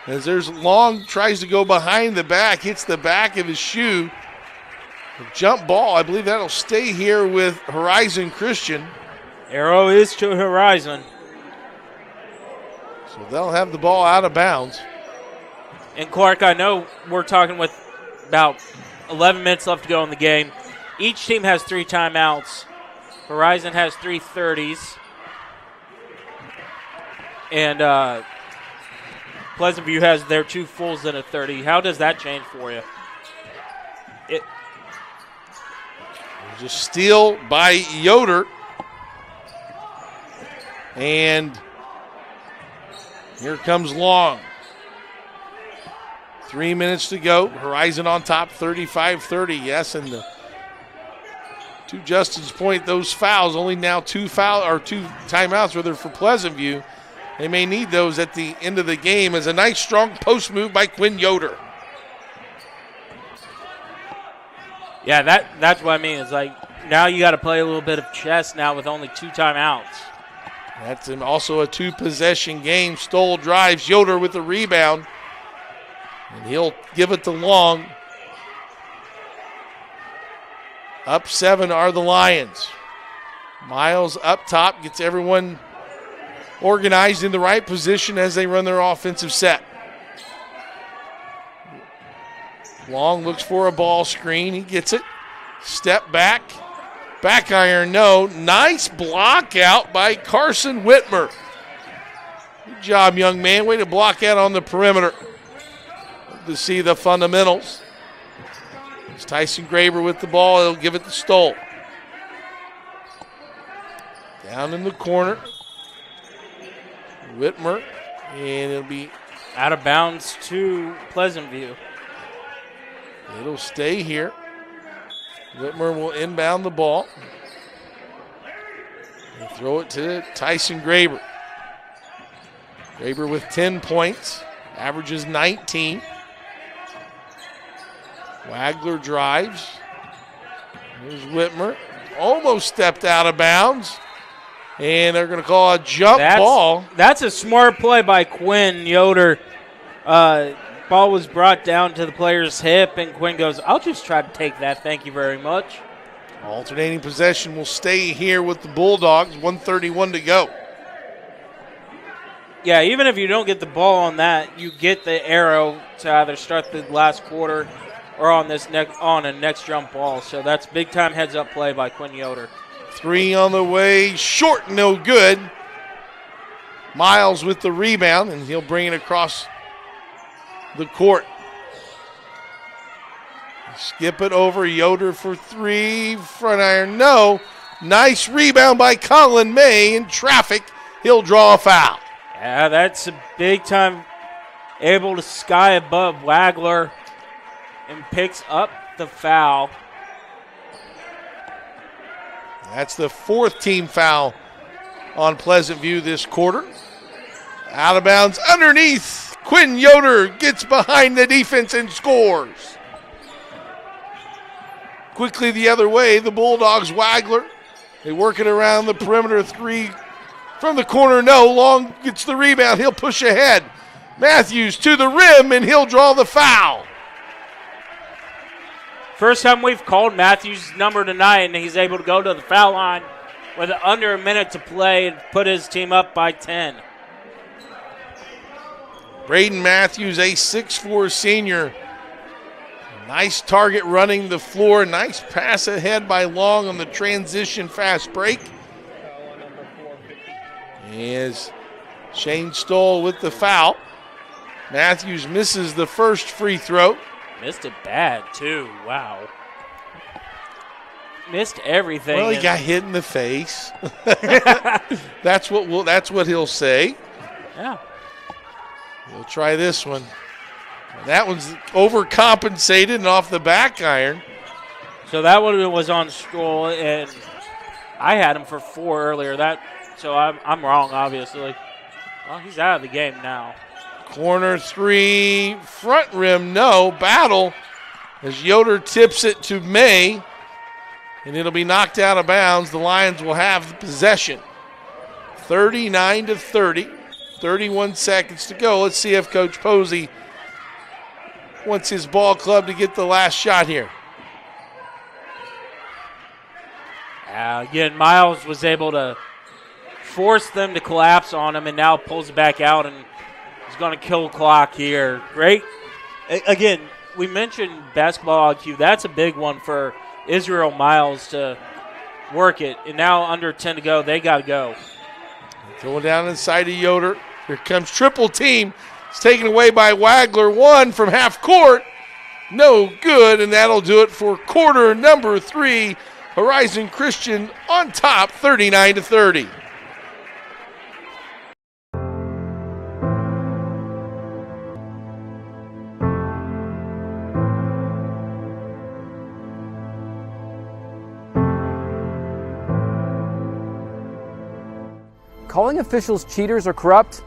As there's Long tries to go behind the back, hits the back of his shoe. Jump ball, I believe that'll stay here with Horizon Christian. Arrow is to Horizon. So they'll have the ball out of bounds. And Clark, I know we're talking with about 11 minutes left to go in the game. Each team has 3 timeouts. Horizon has 3 30s. And Pleasant View has their 2 fulls and a 30. How does that change for you? There's a steal by Yoder. And here comes Long. 3 minutes to go. Horizon on top, 35-30. Yes, and to Justin's point, those fouls, only now 2 timeouts rather for Pleasant View. They may need those at the end of the game as a nice strong post move by Quinn Yoder. Yeah, that's what I mean. It's like now you got to play a little bit of chess now with only 2 timeouts. That's also a 2-possession game. Stoll drives, Yoder with the rebound. And he'll give it to Long. Up 7 are the Lions. Miles up top gets everyone organized in the right position as they run their offensive set. Long looks for a ball screen. He gets it. Step back. Back iron, no. Nice block out by Carson Whitmer. Good job, young man. Way to block out on the perimeter. Love to see the fundamentals. It's Tyson Graber with the ball. He'll give it to Stoll. Down in the corner. Whitmer. And it'll be out of bounds to Pleasant View. It'll stay here. Whitmer will inbound the ball. And throw it to Tyson Graber. Graber with 10 points, averages 19. Wagler drives. Here's Whitmer. Almost stepped out of bounds. And they're going to call a jump ball. That's a smart play by Quinn Yoder. Ball was brought down to the player's hip, and Quinn goes, I'll just try to take that. Thank you very much. Alternating possession will stay here with the Bulldogs. 1:31 to go. Yeah, even if you don't get the ball on that, you get the arrow to either start the last quarter or on a next jump ball. So that's big-time heads-up play by Quinn Yoder. 3 on the way, short, no good. Miles with the rebound, and he'll bring it across the court. Skip it over, Yoder for 3, front iron, no. Nice rebound by Colin May in traffic. He'll draw a foul. Yeah, that's a big time, able to sky above Wagler and picks up the foul. That's the 4th team foul on Pleasant View this quarter. Out of bounds underneath. Quinn Yoder gets behind the defense and scores. Quickly the other way, the Bulldogs, Wagler. They work it around the perimeter. 3 from the corner, no. Long gets the rebound. He'll push ahead. Matthews to the rim, and he'll draw the foul. First time we've called Matthews' number tonight, and he's able to go to the foul line with under a minute to play and put his team up by 10. Braden Matthews, a 6'4 senior. Nice target running the floor. Nice pass ahead by Long on the transition fast break. As Shane Stoll with the foul. Matthews misses the first free throw. Missed it bad, too. Wow. Missed everything. Well, he got hit in the face. That's what he'll say. Yeah. We'll try this one. That one's overcompensated and off the back iron. So that one was on Stoll, and I had him for 4 earlier. So I'm wrong, obviously. Well, he's out of the game now. Corner 3, front rim, no. Battle as Yoder tips it to May, and it'll be knocked out of bounds. The Lions will have the possession. 39-30, 31 seconds to go. Let's see if Coach Posey wants his ball club to get the last shot here. Again, Miles was able to force them to collapse on him, and now pulls it back out and is going to kill clock here. Great. Again, we mentioned basketball IQ. That's a big one for Israel Miles to work it. And now under 10 to go, they got to go. Throwing down inside of Yoder. Here comes triple team. It's taken away by Wagler. 1 from half court. No good, and that'll do it for quarter number 3. Horizon Christian on top, 39-30. Calling officials cheaters or corrupt,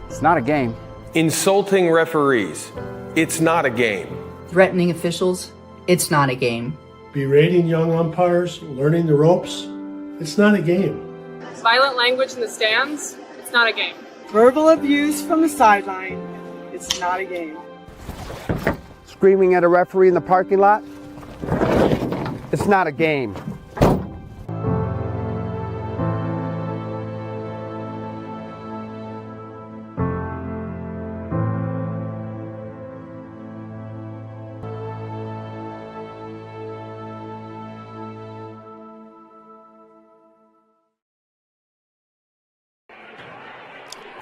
it's not a game. Insulting referees, it's not a game. Threatening officials, it's not a game. Berating young umpires, learning the ropes, it's not a game. Violent language in the stands, it's not a game. Verbal abuse from the sideline, it's not a game. Screaming at a referee in the parking lot, it's not a game.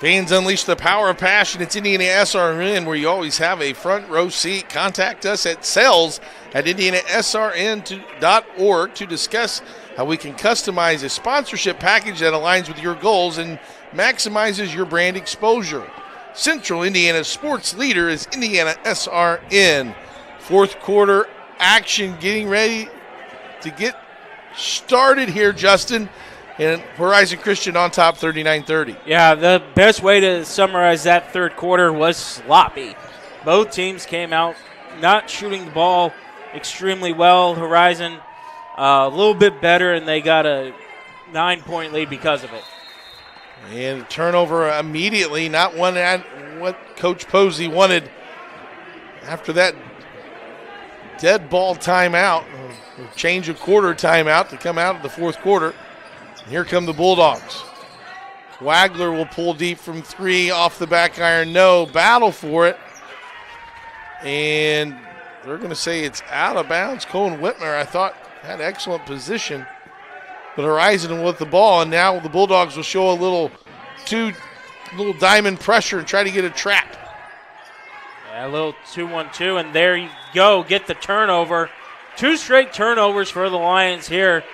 Fans, unleash the power of passion. It's IndianaSRN, where you always have a front row seat. Contact us at sales@IndianaSRN.org to discuss how we can customize a sponsorship package that aligns with your goals and maximizes your brand exposure. Central Indiana's sports leader is IndianaSRN. Fourth quarter action getting ready to get started here, Justin. And Horizon Christian on top 39-30. Yeah, the best way to summarize that third quarter was sloppy. Both teams came out not shooting the ball extremely well. Horizon a little bit better, and they got a 9-point lead because of it. And turnover immediately, not one at what Coach Posey wanted after that dead ball timeout, or change of quarter timeout to come out of the fourth quarter. And here come the Bulldogs. Wagler will pull deep from three off the back iron. No, battle for it. And they're going to say it's out of bounds. Cohen Whitmer, I thought, had excellent position. But Horizon with the ball, and now the Bulldogs will show a little diamond pressure and try to get a trap. Yeah, a little 2-1-2, and there you go. Get the turnover. 2 straight turnovers for the Lions here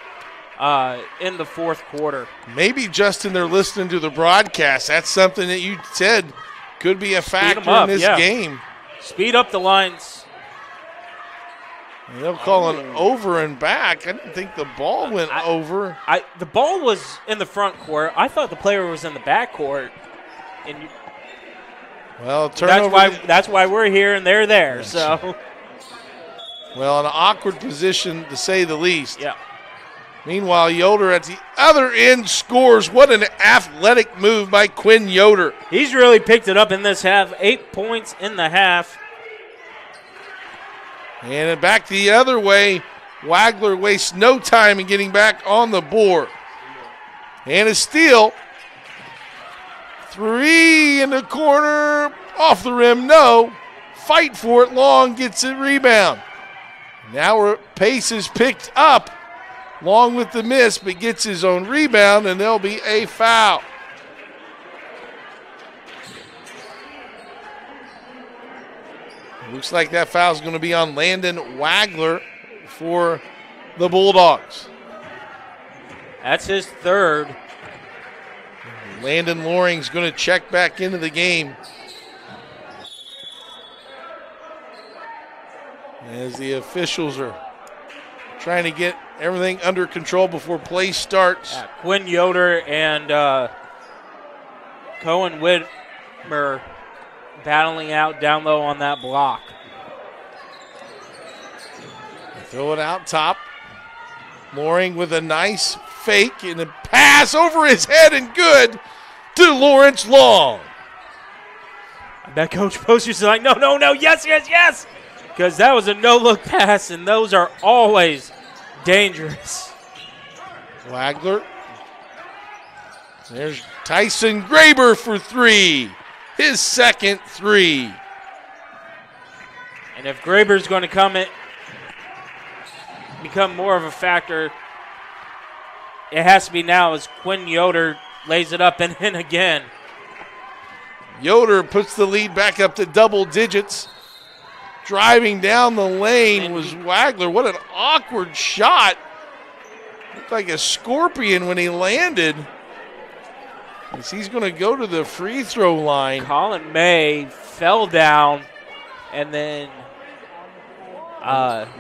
in the fourth quarter. Maybe, Justin, they're listening to the broadcast. That's something that you said could be a factor in this game. Speed up the Lions. And they'll call an over and back. I didn't think the ball went over. The ball was in the front court. I thought the player was in the back court. And well, turnover. That's why we're here and they're there. Yes. So, well, an awkward position to say the least. Yeah. Meanwhile, Yoder at the other end scores. What an athletic move by Quinn Yoder. He's really picked it up in this half. 8 points in the half. And back the other way. Wagler wastes no time in getting back on the board. And a steal. 3 in the corner. Off the rim, no. Fight for it. Long gets a rebound. Now pace is picked up. Long with the miss, but gets his own rebound, and there'll be a foul. Looks like that foul is going to be on Landon Wagler for the Bulldogs. That's his third. Landon Loring's going to check back into the game as the officials are trying to get everything under control before play starts. Yeah, Quinn Yoder and Cohen Whitmer battling out down low on that block. Throw it out top. Loring with a nice fake and a pass over his head and good to Lawrence Long. I bet Coach Poster's like, no, yes. Because that was a no-look pass, and those are always dangerous. Wagler. There's Tyson Graber for 3. His second 3. And if Graber's going to become more of a factor, it has to be now as Quinn Yoder lays it up and in again. Yoder puts the lead back up to double digits. Driving down the lane was Wagler. What an awkward shot. Looked like a scorpion when he landed. As he's going to go to the free throw line. Colin May fell down, and then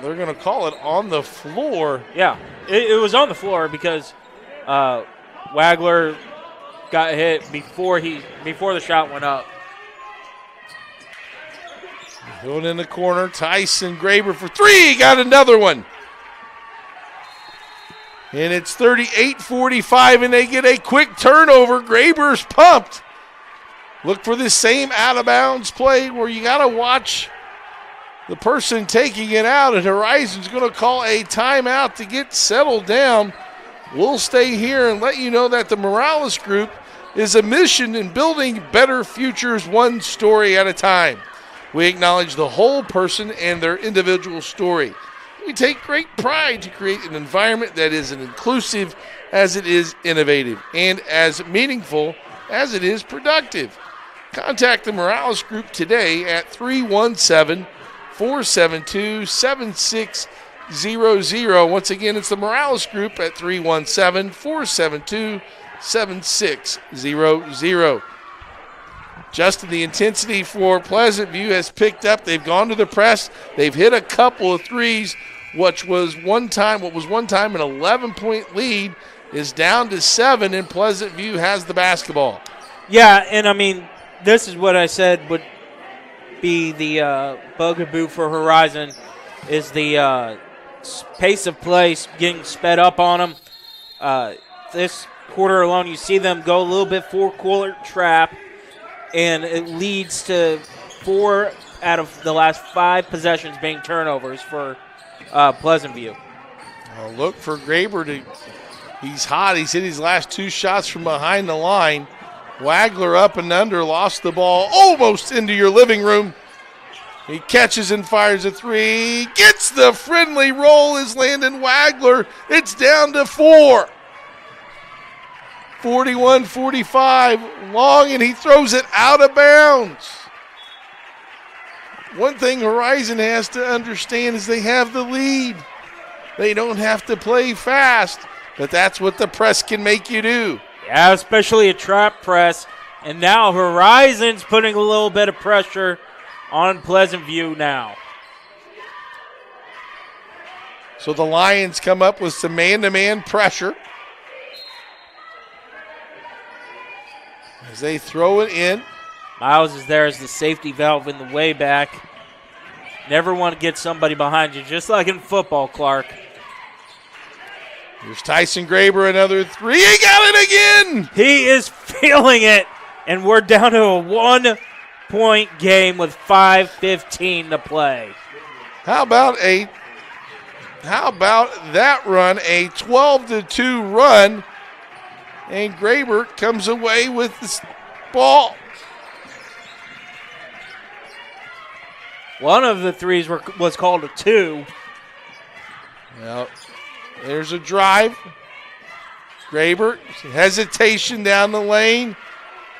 they're going to call it on the floor. Yeah, it was on the floor because Wagler got hit before the shot went up. Going in the corner, Tyson Graber for 3. Got another one. And it's 38-45, and they get a quick turnover. Graber's pumped. Look for this same out-of-bounds play where you got to watch the person taking it out, and Horizon's going to call a timeout to get settled down. We'll stay here and let you know that the Morales Group is a mission in building better futures one story at a time. We acknowledge the whole person and their individual story. We take great pride to create an environment that is as inclusive as it is innovative and as meaningful as it is productive. Contact the Morales Group today at 317-472-7600. Once again, it's the Morales Group at 317-472-7600. Justin, the intensity for Pleasant View has picked up. They've gone to the press. They've hit a couple of threes, what was one time an 11-point lead is down to 7, and Pleasant View has the basketball. Yeah, and I mean, this is what I said would be the bugaboo for Horizon is the pace of play getting sped up on them. This quarter alone, you see them go a little bit four-quarter trap, and it leads to 4 out of the last 5 possessions being turnovers for Pleasant View. Look for Graber. He's hot. He's hit his last 2 shots from behind the line. Wagler up and under, lost the ball almost into your living room. He catches and fires a 3. Gets the friendly roll is Landon Wagler. It's down to 4. 41-45, long, and he throws it out of bounds. One thing Horizon has to understand is they have the lead. They don't have to play fast, but that's what the press can make you do. Yeah, especially a trap press. And now Horizon's putting a little bit of pressure on Pleasant View now. So the Lions come up with some man-to-man pressure as they throw it in. Miles is there as the safety valve in the way back. Never want to get somebody behind you, just like in football, Clark. Here's Tyson Graber, another 3. He got it again! He is feeling it, and we're down to a 1-point game with 5:15 to play. How about that run, a 12-2 run, and Graber comes away with the ball. One of the threes was called a 2. Well, there's a drive. Graber, hesitation down the lane.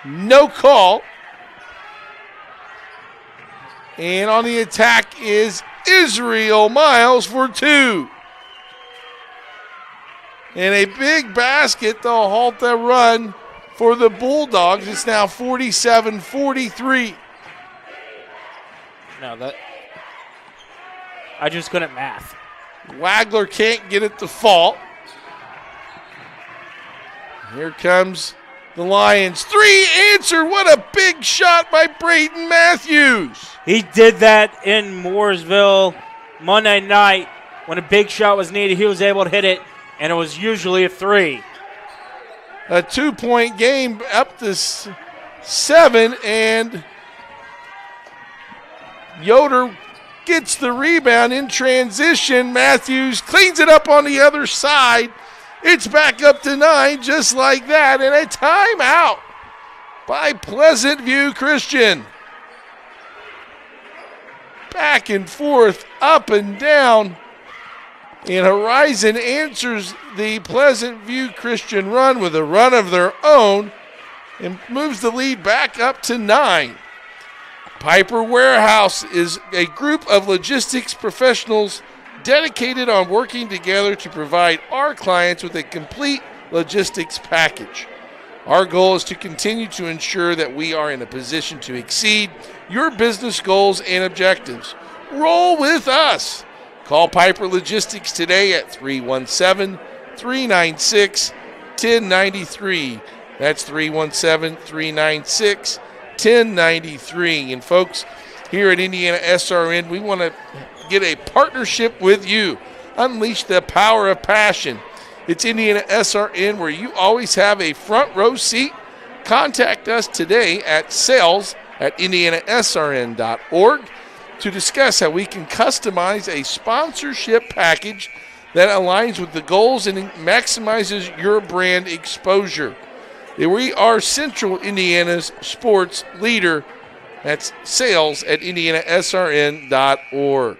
No call. And on the attack is Israel Miles for 2. And a big basket to halt the run for the Bulldogs. It's now 47-43. No, I just couldn't math. Wagler can't get it to fall. Here comes the Lions. 3 answer. What a big shot by Braden Matthews. He did that in Mooresville Monday night when a big shot was needed. He was able to hit it, and it was usually a 3. A 2-point game up to 7, and Yoder gets the rebound in transition. Matthews cleans it up on the other side. It's back up to 9 just like that, and a timeout by Pleasant View Christian. Back and forth, up and down, and Horizon answers the Pleasant View Christian run with a run of their own and moves the lead back up to 9. Piper Warehouse is a group of logistics professionals dedicated on working together to provide our clients with a complete logistics package. Our goal is to continue to ensure that we are in a position to exceed your business goals and objectives. Roll with us. Call Piper Logistics today at 317-396-1093. That's 317-396-1093. And folks, here at IndianaSRN, we want to get a partnership with you. Unleash the power of passion. It's IndianaSRN, where you always have a front row seat. Contact us today at sales@indianasrn.org to discuss how we can customize a sponsorship package that aligns with the goals and maximizes your brand exposure. We are Central Indiana's sports leader. That's sales@indianasrn.org.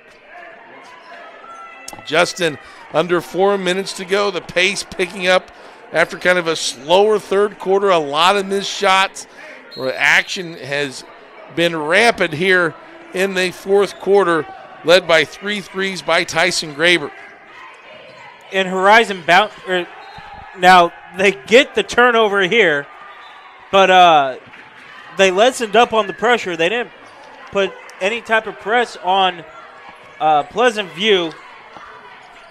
Justin, under 4 minutes to go. The pace picking up after kind of a slower third quarter. A lot of missed shots. Action has been rampant here in the fourth quarter, led by 3 threes by Tyson Graber. In Horizon now they get the turnover here, but they lessened up on the pressure. They didn't put any type of press on Pleasant View,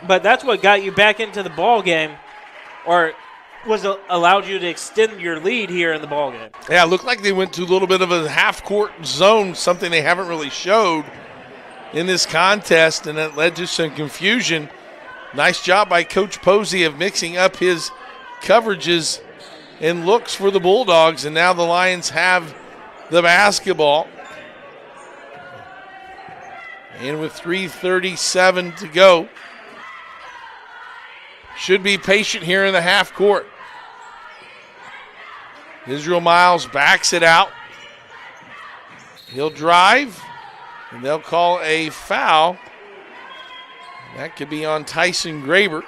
but that's what got you back into the ball game, or allowed you to extend your lead here in the ball game. Yeah, it looked like they went to a little bit of a half-court zone, something they haven't really showed in this contest, and that led to some confusion. Nice job by Coach Posey of mixing up his coverages and looks for the Bulldogs, and now the Lions have the basketball. And with 3:37 to go, should be patient here in the half court. Israel Miles backs it out. He'll drive, and they'll call a foul. That could be on Tyson Graber.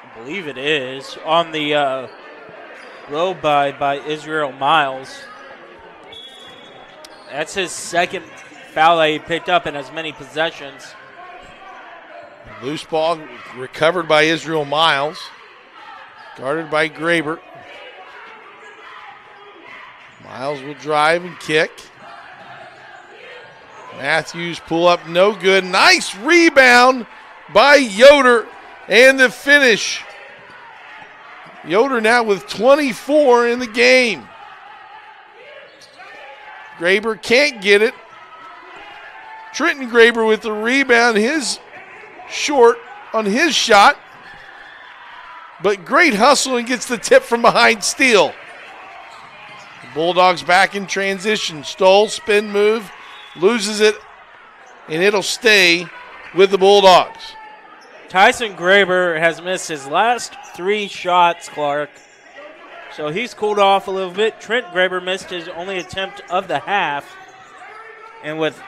I believe it is on the low by Israel Miles. That's his second foul that he picked up in as many possessions. Loose ball recovered by Israel Miles. Guarded by Graber. Miles will drive and kick. Matthews pull up, no good. Nice rebound by Yoder, and the finish. Yoder now with 24 in the game. Graber can't get it. Trenton Graber with the rebound, his short on his shot. But great hustle and gets the tip from behind Steele. The Bulldogs back in transition. Stoll, spin move, loses it, and it'll stay with the Bulldogs. Tyson Graber has missed his last 3 shots, Clark. So he's cooled off a little bit. Trent Graber missed his only attempt of the half. And with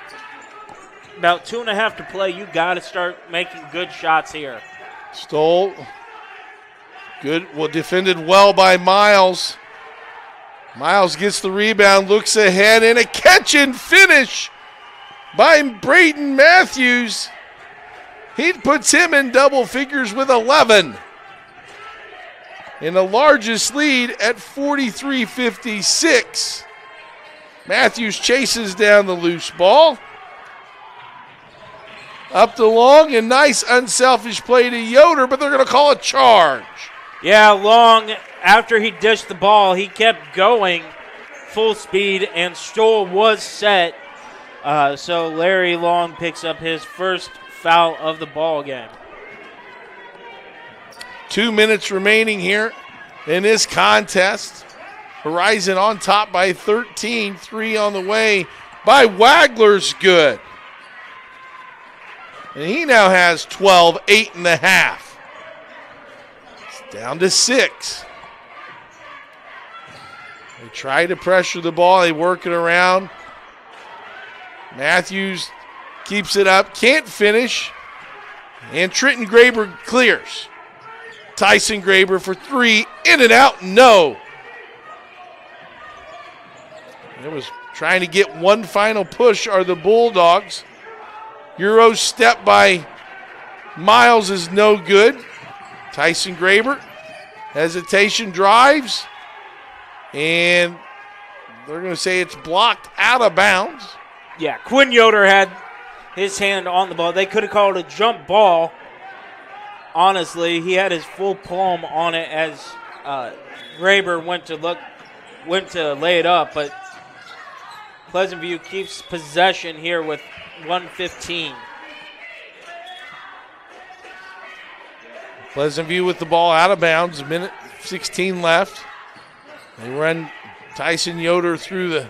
about 2.5 to play, you got to start making good shots here. Stoll. Good. Well, defended well by Miles. Miles gets the rebound, looks ahead, and a catch and finish by Braden Matthews. He puts him in double figures with 11. In the largest lead at 43-56. Matthews chases down the loose ball. Up the long, and nice unselfish play to Yoder, but they're going to call a charge. Yeah, Long, after he dished the ball, he kept going full speed, and Stoll was set. So Larry Long picks up his first foul of the ball game. 2 minutes remaining here in this contest. Horizon on top by 13. 3 on the way by Wagler's good. And he now has 12, 8.5. It's down to 6. They try to pressure the ball. They work it around. Matthews keeps it up. Can't finish. And Trenton Graber clears. Tyson Graber for 3. In and out. No. It was trying to get one final push are the Bulldogs. Euro step by Miles is no good. Tyson Graber, hesitation, drives, and they're going to say it's blocked out of bounds. Yeah, Quinn Yoder had his hand on the ball. They could have called a jump ball. Honestly, he had his full palm on it as Graber went to lay it up, but Pleasant View keeps possession here with 1:15. Pleasant View with the ball out of bounds, 1:16 left. They run Tyson Yoder through the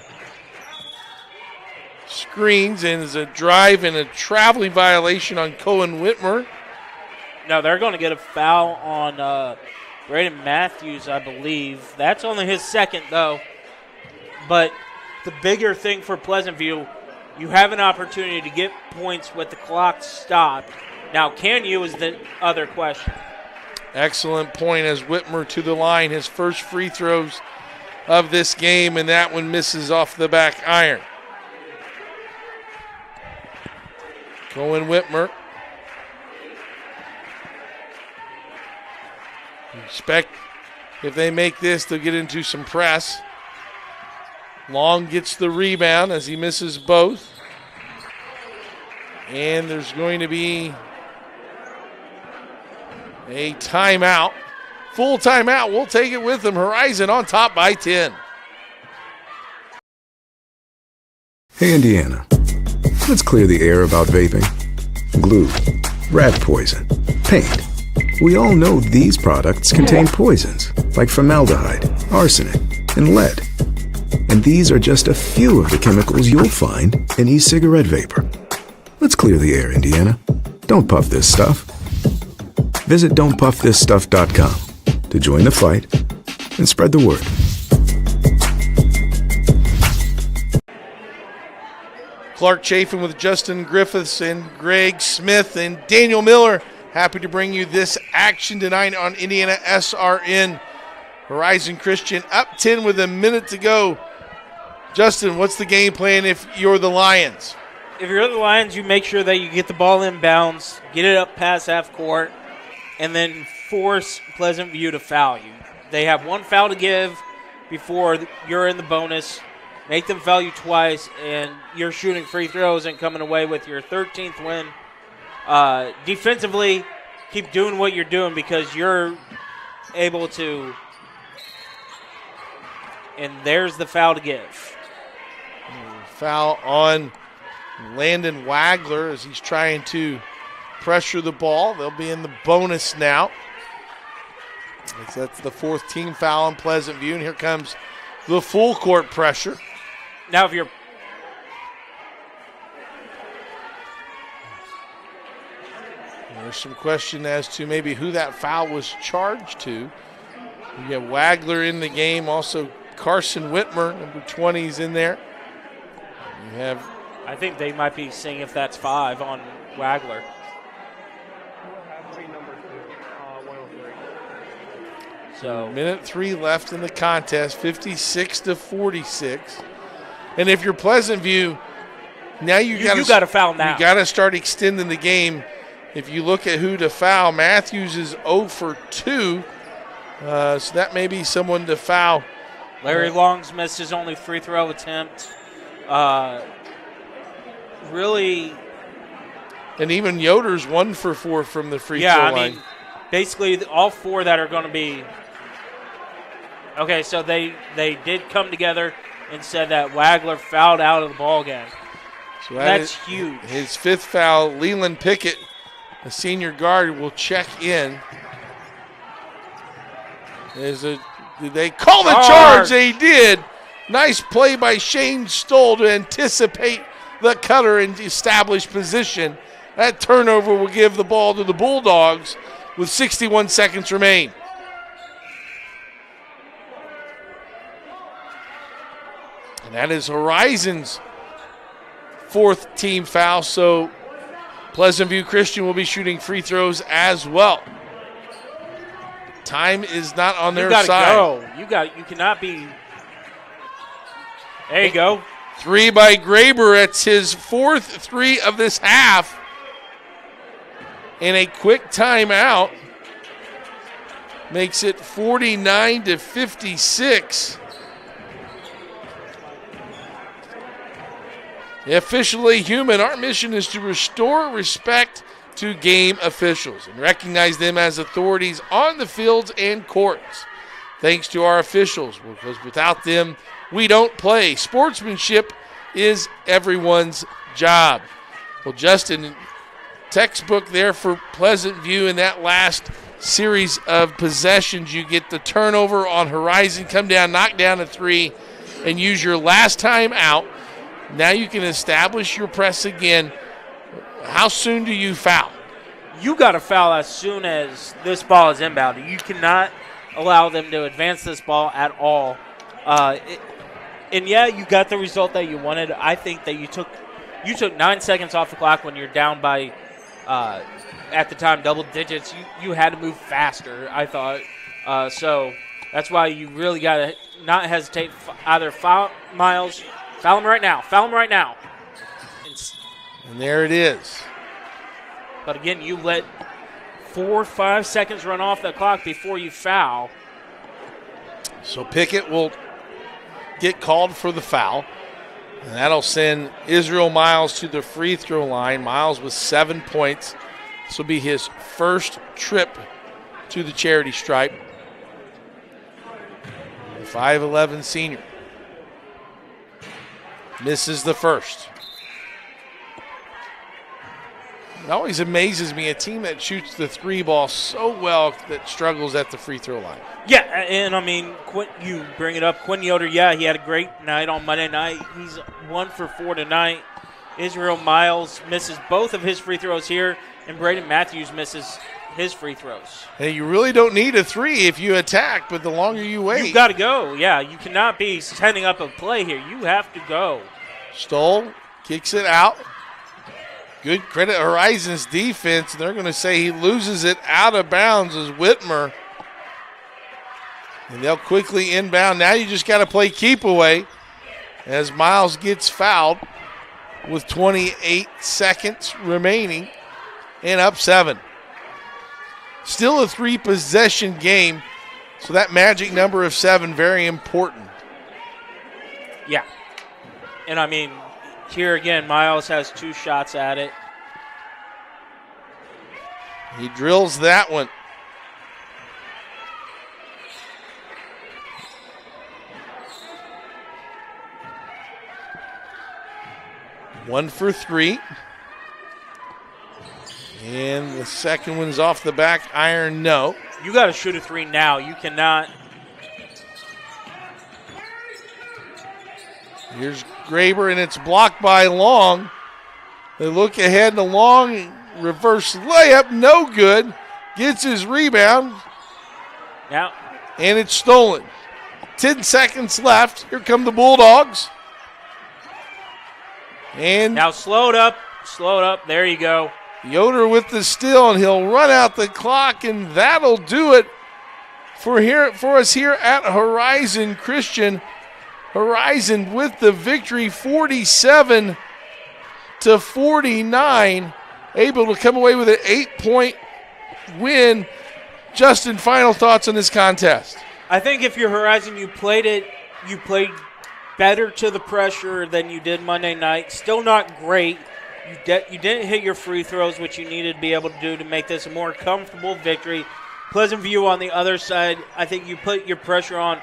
screens, and there's a drive and a traveling violation on Cohen Whitmer. No, they're going to get a foul on Braden Matthews, I believe. That's only his second, though. But the bigger thing for Pleasant View, you have an opportunity to get points with the clock stopped. Now, can you is the other question. Excellent point as Whitmer to the line, his first free throws of this game, and that one misses off the back iron. Cohen Whitmer. Expect If they make this, they'll get into some press. Long gets the rebound as he misses both. And there's going to be a timeout. Full timeout. We'll take it with them. Horizon on top by 10. Hey, Indiana. Let's clear the air about vaping. Glue, rat poison, paint. We all know these products contain poisons like formaldehyde, arsenic, and lead. And these are just a few of the chemicals you'll find in e-cigarette vapor. Let's clear the air, Indiana. Don't puff this stuff. Visit don'tpuffthisstuff.com to join the fight and spread the word. Clark Chafin with Justin Griffiths and Greg Smith and Daniel Miller. Happy to bring you this action tonight on IndianaSRN. Horizon Christian up 10 with a minute to go. Justin, what's the game plan if you're the Lions? If you're the Lions, you make sure that you get the ball in bounds, get it up past half court, and then force Pleasant View to foul you. They have one foul to give before you're in the bonus. Make them foul you twice, and you're shooting free throws and coming away with your 13th win. Defensively, keep doing what you're doing because you're able to. And there's the foul to give. Foul on Landon Wagler as he's trying to pressure the ball. They'll be in the bonus now. That's the fourth team foul on Pleasant View, and here comes the full court pressure. Now if you're There's some question as to maybe who that foul was charged to. You get Wagler in the game, also Carson Whitmer, number 20, is in there. You have. I think they might be seeing if that's 5 on Wagler. So minute 3 left in the contest, 56-46. And if you're Pleasant View, now you got to foul now. You got to start extending the game. If you look at who to foul, Matthews is 0 for 2, so that may be someone to foul. Larry Long's missed his only free throw attempt. Really. And even Yoder's 1 for 4 from the free throw line. Yeah, I mean, basically all 4 that are going to be. Okay, so they did come together and said that Wagler fouled out of the ball game. So that's huge. His 5th foul. Leland Pickett, a senior guard, will check in. Did they call the charge? They did. Nice play by Shane Stoll to anticipate the cutter and establish position. That turnover will give the ball to the Bulldogs with 61 seconds remain. And that is Horizon's 4th team foul, so Pleasant View Christian will be shooting free throws as well. Time is not on their side. You cannot be. There you go. 3 by Graber. It's his 4th 3 of this half. And a quick timeout makes it 49-56. Officially human, our mission is to restore respect to game officials and recognize them as authorities on the fields and courts. Thanks to our officials, because without them, we don't play. Sportsmanship is everyone's job. Well, Justin, textbook there for Pleasant View in that last series of possessions. You get the turnover on Horizon, come down, knock down a 3, and use your last time out. Now you can establish your press again. How soon do you foul? You got to foul as soon as this ball is inbounded. You cannot allow them to advance this ball at all. And yeah, you got the result that you wanted. I think that you took 9 seconds off the clock when you're down by, at the time, double digits. You had to move faster, I thought. So that's why you really got to not hesitate. Either foul Miles. Foul him right now. Foul him right now. And there it is. But again, you let 4 or 5 seconds run off the clock before you foul. So Pickett will get called for the foul. And that'll send Israel Miles to the free throw line. Miles with 7 points. This will be his first trip to the charity stripe. The 5'11 senior. Misses the first. It always amazes me, a team that shoots the three ball so well that struggles at the free throw line. Yeah, and I mean, you bring it up. Quinn Yoder, yeah, he had a great night on Monday night. He's 1 for 4 tonight. Israel Miles misses both of his free throws here, and Braden Matthews misses his free throws. Hey, you really don't need a three if you attack, but the longer you wait. You've got to go, yeah. You cannot be setting up a play here. You have to go. Stoll kicks it out. Good credit Horizon's defense. They're going to say he loses it out of bounds as Whitmer. And they'll quickly inbound. Now you just got to play keep away as Miles gets fouled with 28 seconds remaining and up 7. Still a 3-possession game, so that magic number of 7, very important. Yeah. And I mean, here again, Miles has 2 shots at it. He drills that one. One for 3. And the second one's off the back iron, no. You got to shoot a 3 now. You cannot. Here's Graber, and it's blocked by Long. They look ahead, and Long reverse layup, no good. Gets his rebound. Now. And it's stolen. 10 seconds left. Here come the Bulldogs. And now slow it up. There you go. Yoder with the steal, and he'll run out the clock, and that'll do it for us here at Horizon Christian. Horizon with the victory, 47-49, able to come away with an 8-point win. Justin, final thoughts on this contest? I think if you're Horizon, you played better to the pressure than you did Monday night. Still not great. You didn't hit your free throws, which you needed to be able to do to make this a more comfortable victory. Pleasant View on the other side, I think you put your pressure on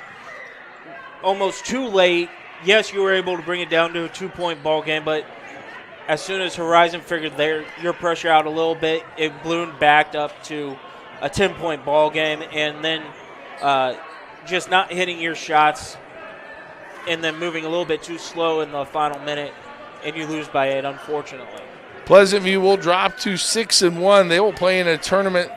almost too late. Yes, you were able to bring it down to a 2-point ball game, but as soon as Horizon figured your pressure out a little bit, it ballooned back up to a 10-point ball game, and then just not hitting your shots and then moving a little bit too slow in the final minute, and you lose by 8, unfortunately. Pleasant View will drop to 6-1. They will play in a tournament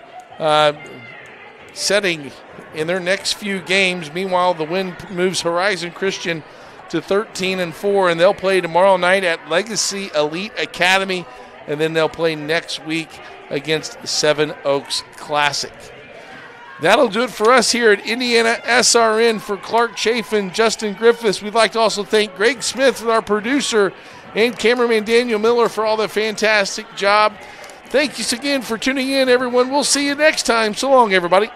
setting in their next few games. Meanwhile, the win moves Horizon Christian to 13-4, and they'll play tomorrow night at Legacy Elite Academy, and then they'll play next week against Seven Oaks Classic. That'll do it for us here at IndianaSRN. For Clark Chafin, Justin Griffiths, we'd like to also thank Greg Smith, our producer, and cameraman Daniel Miller for all the fantastic job. Thank you again for tuning in, everyone. We'll see you next time. So long, everybody.